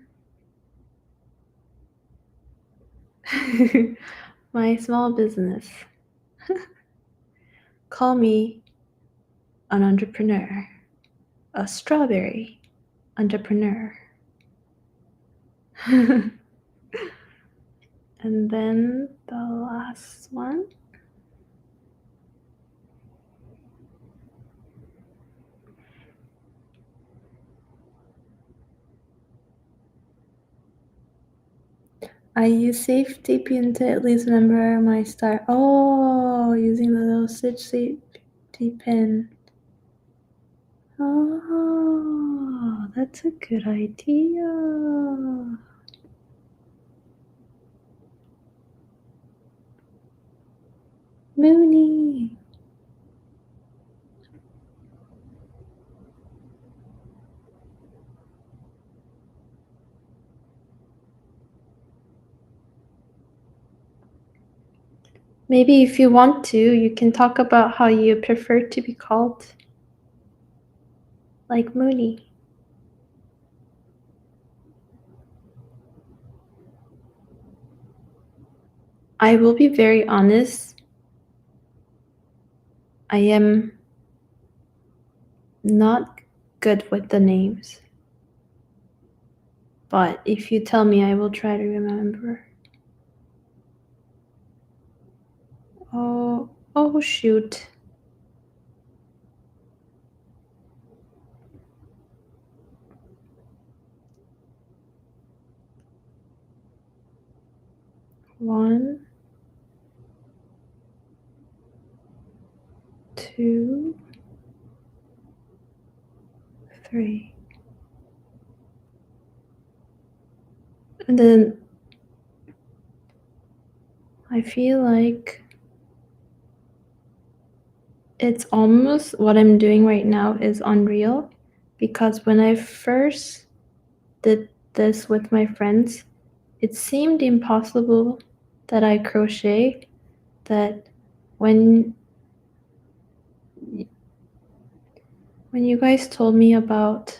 My small business. Call me an entrepreneur. A strawberry entrepreneur. And then the last one. I use safety pin to at least remember my start. Oh, using the little stitch safety pin. Oh, that's a good idea. Mooney. Maybe if you want to, you can talk about how you prefer to be called. Like Mooney. I will be very honest. I am not good with the names. But if you tell me, I will try to remember. Oh shoot. One, two, three. And then I feel like it's almost what I'm doing right now is unreal, because when I first did this with my friends, it seemed impossible that I crochet, that when you guys told me about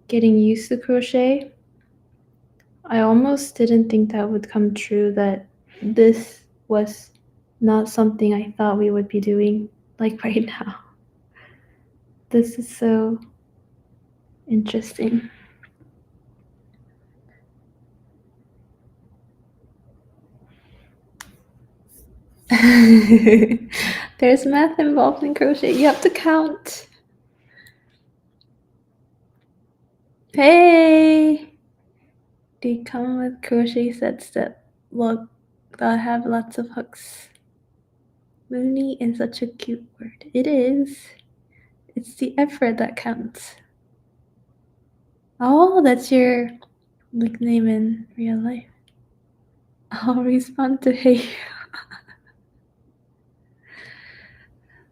getting used to crochet, I almost didn't think that would come true, that this was not something I thought we would be doing like right now. This is so interesting. There's math involved in crochet. You have to count. Hey! They come with crochet sets that have lots of hooks. Mooney is such a cute word. It is. It's the effort that counts. Oh, that's your nickname in real life. I'll respond to hey.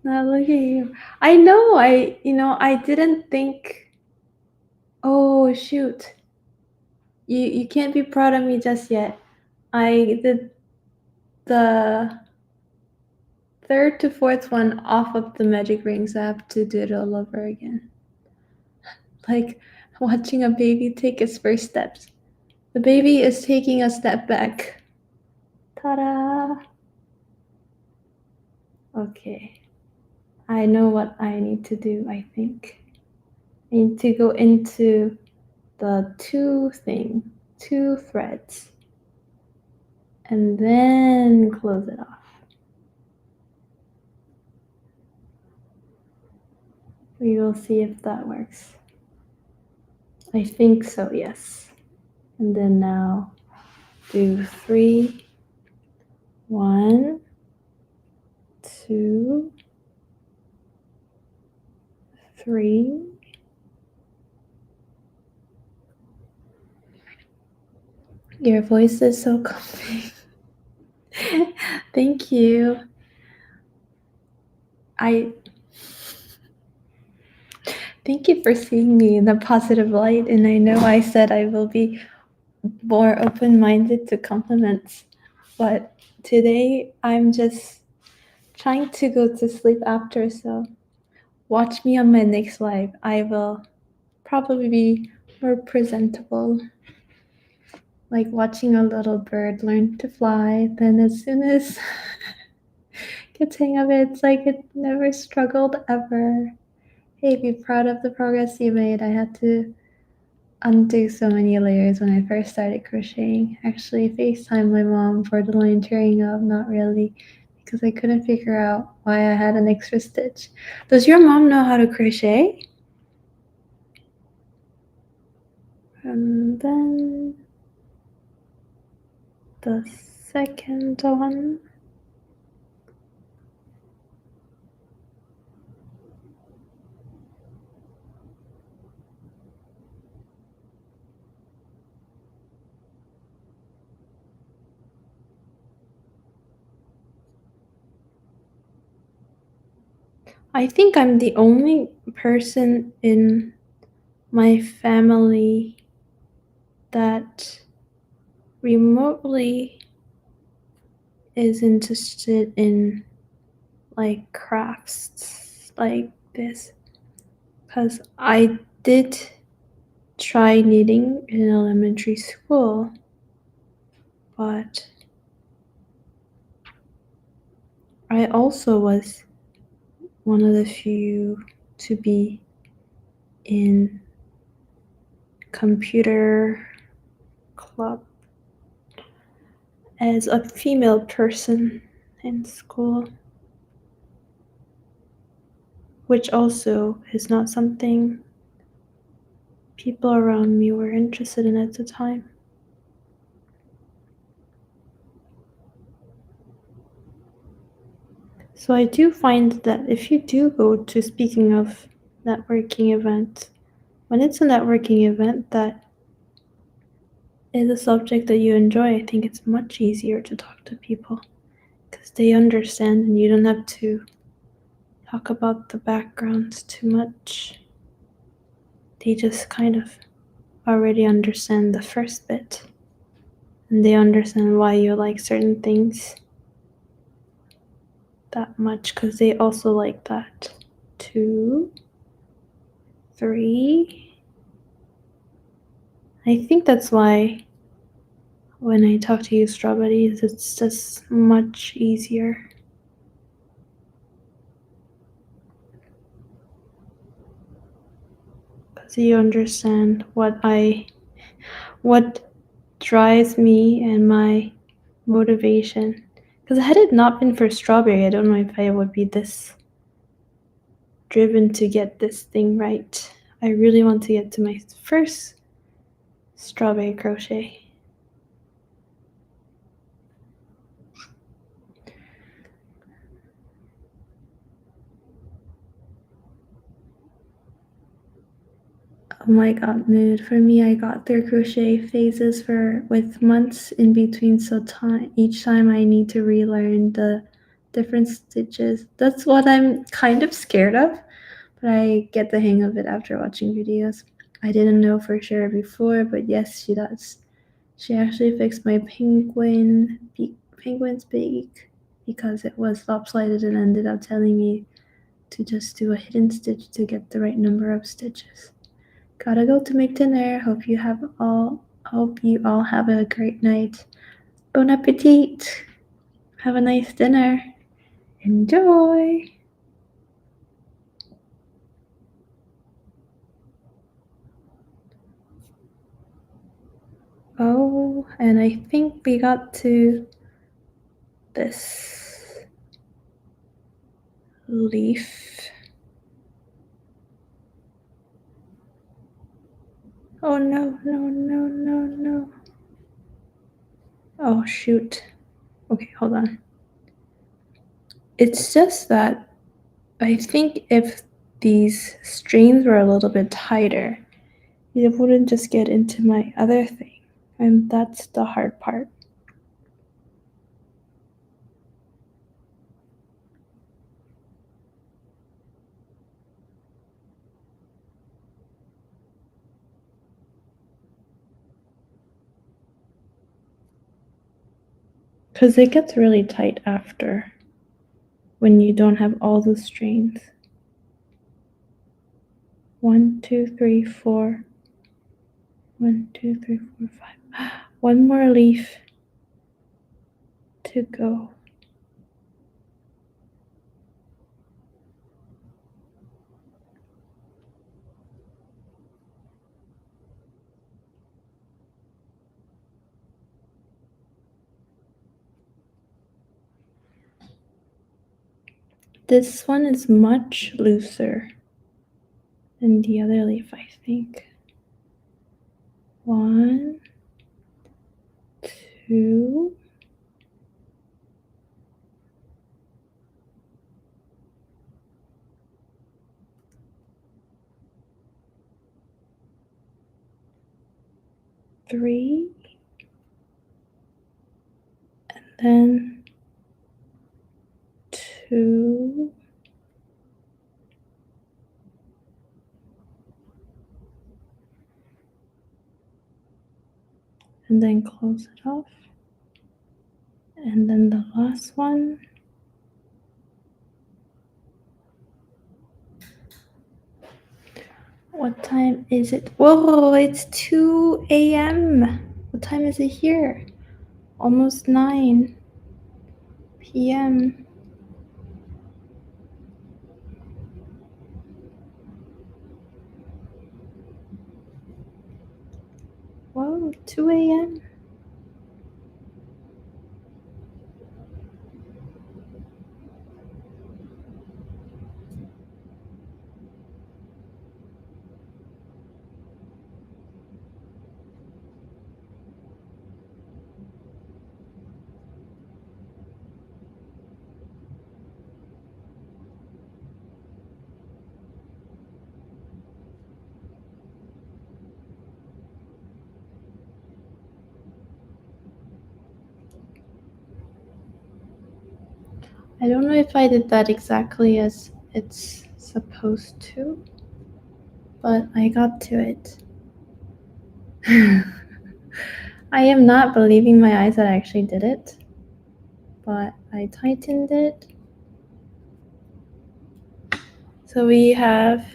Now look at you. I know. I didn't think. Oh shoot. You can't be proud of me just yet. I did the third to fourth one off of the magic rings. I have to do it all over again. Like watching a baby take its first steps. The baby is taking a step back. Ta-da! Okay. I know what I need to do, I think. I need to go into the two threads, and then close it off. We will see if that works. I think so, yes. And then now do 3, 1, 2, 3. Your voice is so calming. Thank you. Thank you for seeing me in a positive light, and I know I said I will be more open-minded to compliments, but today I'm just trying to go to sleep after, so watch me on my next live. I will probably be more presentable, like watching a little bird learn to fly. Then as soon as gets hang of it, it's like it never struggled ever. Hey, be proud of the progress you made. I had to undo so many layers when I first started crocheting. Actually, FaceTime my mom for the line tearing up, not really, because I couldn't figure out why I had an extra stitch. Does your mom know how to crochet? And then the second one. I think I'm the only person in my family that remotely is interested in like crafts like this, because I did try knitting in elementary school, but I also was one of the few to be in computer club as a female person in school, which also is not something people around me were interested in at the time. So I do find that if you do go to, speaking of networking events, when it's a networking event that is a subject that you enjoy, I think it's much easier to talk to people because they understand and you don't have to talk about the backgrounds too much. They just kind of already understand the first bit and they understand why you like certain things that much because they also like that. 2, 3. I think that's why when I talk to you strawberries, it's just much easier. Because you understand what drives me and my motivation. Because had it not been for strawberry, I don't know if I would be this driven to get this thing right. I really want to get to my first strawberry crochet. Oh my god, mood. For me, I got through crochet phases with months in between, so each time I need to relearn the different stitches. That's what I'm kind of scared of, but I get the hang of it after watching videos. I didn't know for sure before, but yes, she does. She actually fixed my penguin's beak because it was lopsided and ended up telling me to just do a hidden stitch to get the right number of stitches. Gotta go to make dinner. Hope you all have a great night. Bon appetit. Have a nice dinner. Enjoy. Oh, and I think we got to this leaf. Oh no, no, no, no, no. Oh shoot. Okay, hold on. It's just that I think if these strings were a little bit tighter, it wouldn't just get into my other thing. And that's the hard part. Because it gets really tight after when you don't have all the strings. 1, 2, 3, 4. 1, 2, 3, 4, 5. One more leaf to go. This one is much looser than the other leaf, I think. 1, 2, 3, and then 2, and then close it off. And then the last one. What time is it? Whoa, it's 2 a.m. What time is it here? Almost 9 p.m. Whoa, 2 a.m. I don't know if I did that exactly as it's supposed to, but I got to it. I am not believing my eyes that I actually did it, but I tightened it. So we have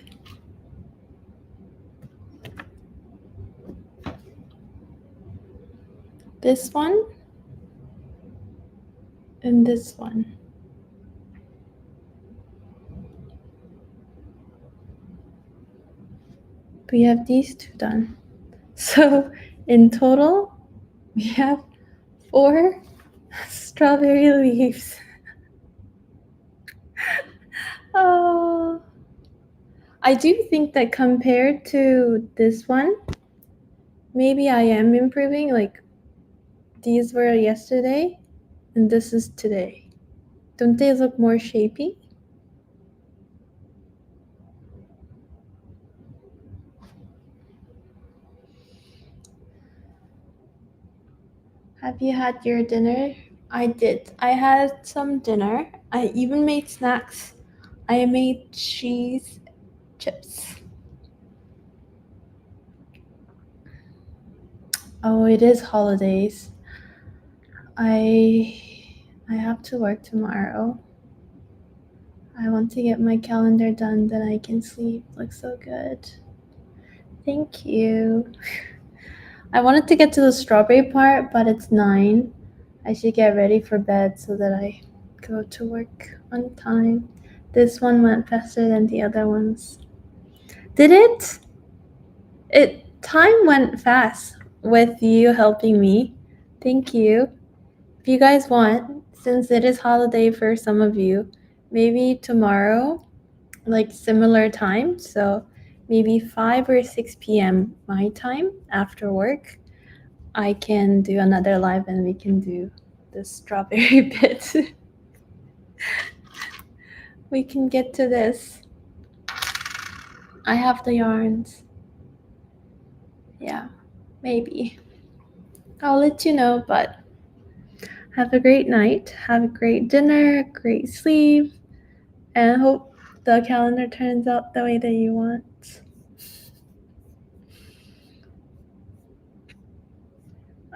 this one and this one. We have these two done. So in total, we have 4 strawberry leaves. Oh, I do think that compared to this one, maybe I am improving. Like these were yesterday and this is today. Don't they look more shapy? Have you had your dinner? I did. I had some dinner. I even made snacks. I made cheese chips. Oh, it is holidays. I have to work tomorrow. I want to get my calendar done, then I can sleep. Looks so good. Thank you. I wanted to get to the strawberry part, but it's 9. I should get ready for bed so that I go to work on time. This one went faster than the other ones. Did it? Time went fast with you helping me. Thank you. If you guys want, since it is holiday for some of you, maybe tomorrow, like similar time, so maybe 5 or 6 p.m. my time after work, I can do another live and we can do the strawberry bit. We can get to this. I have the yarns. Yeah, maybe. I'll let you know, but have a great night. Have a great dinner, great sleep, and hope the calendar turns out the way that you want.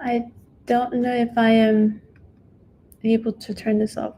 I don't know if I am able to turn this off.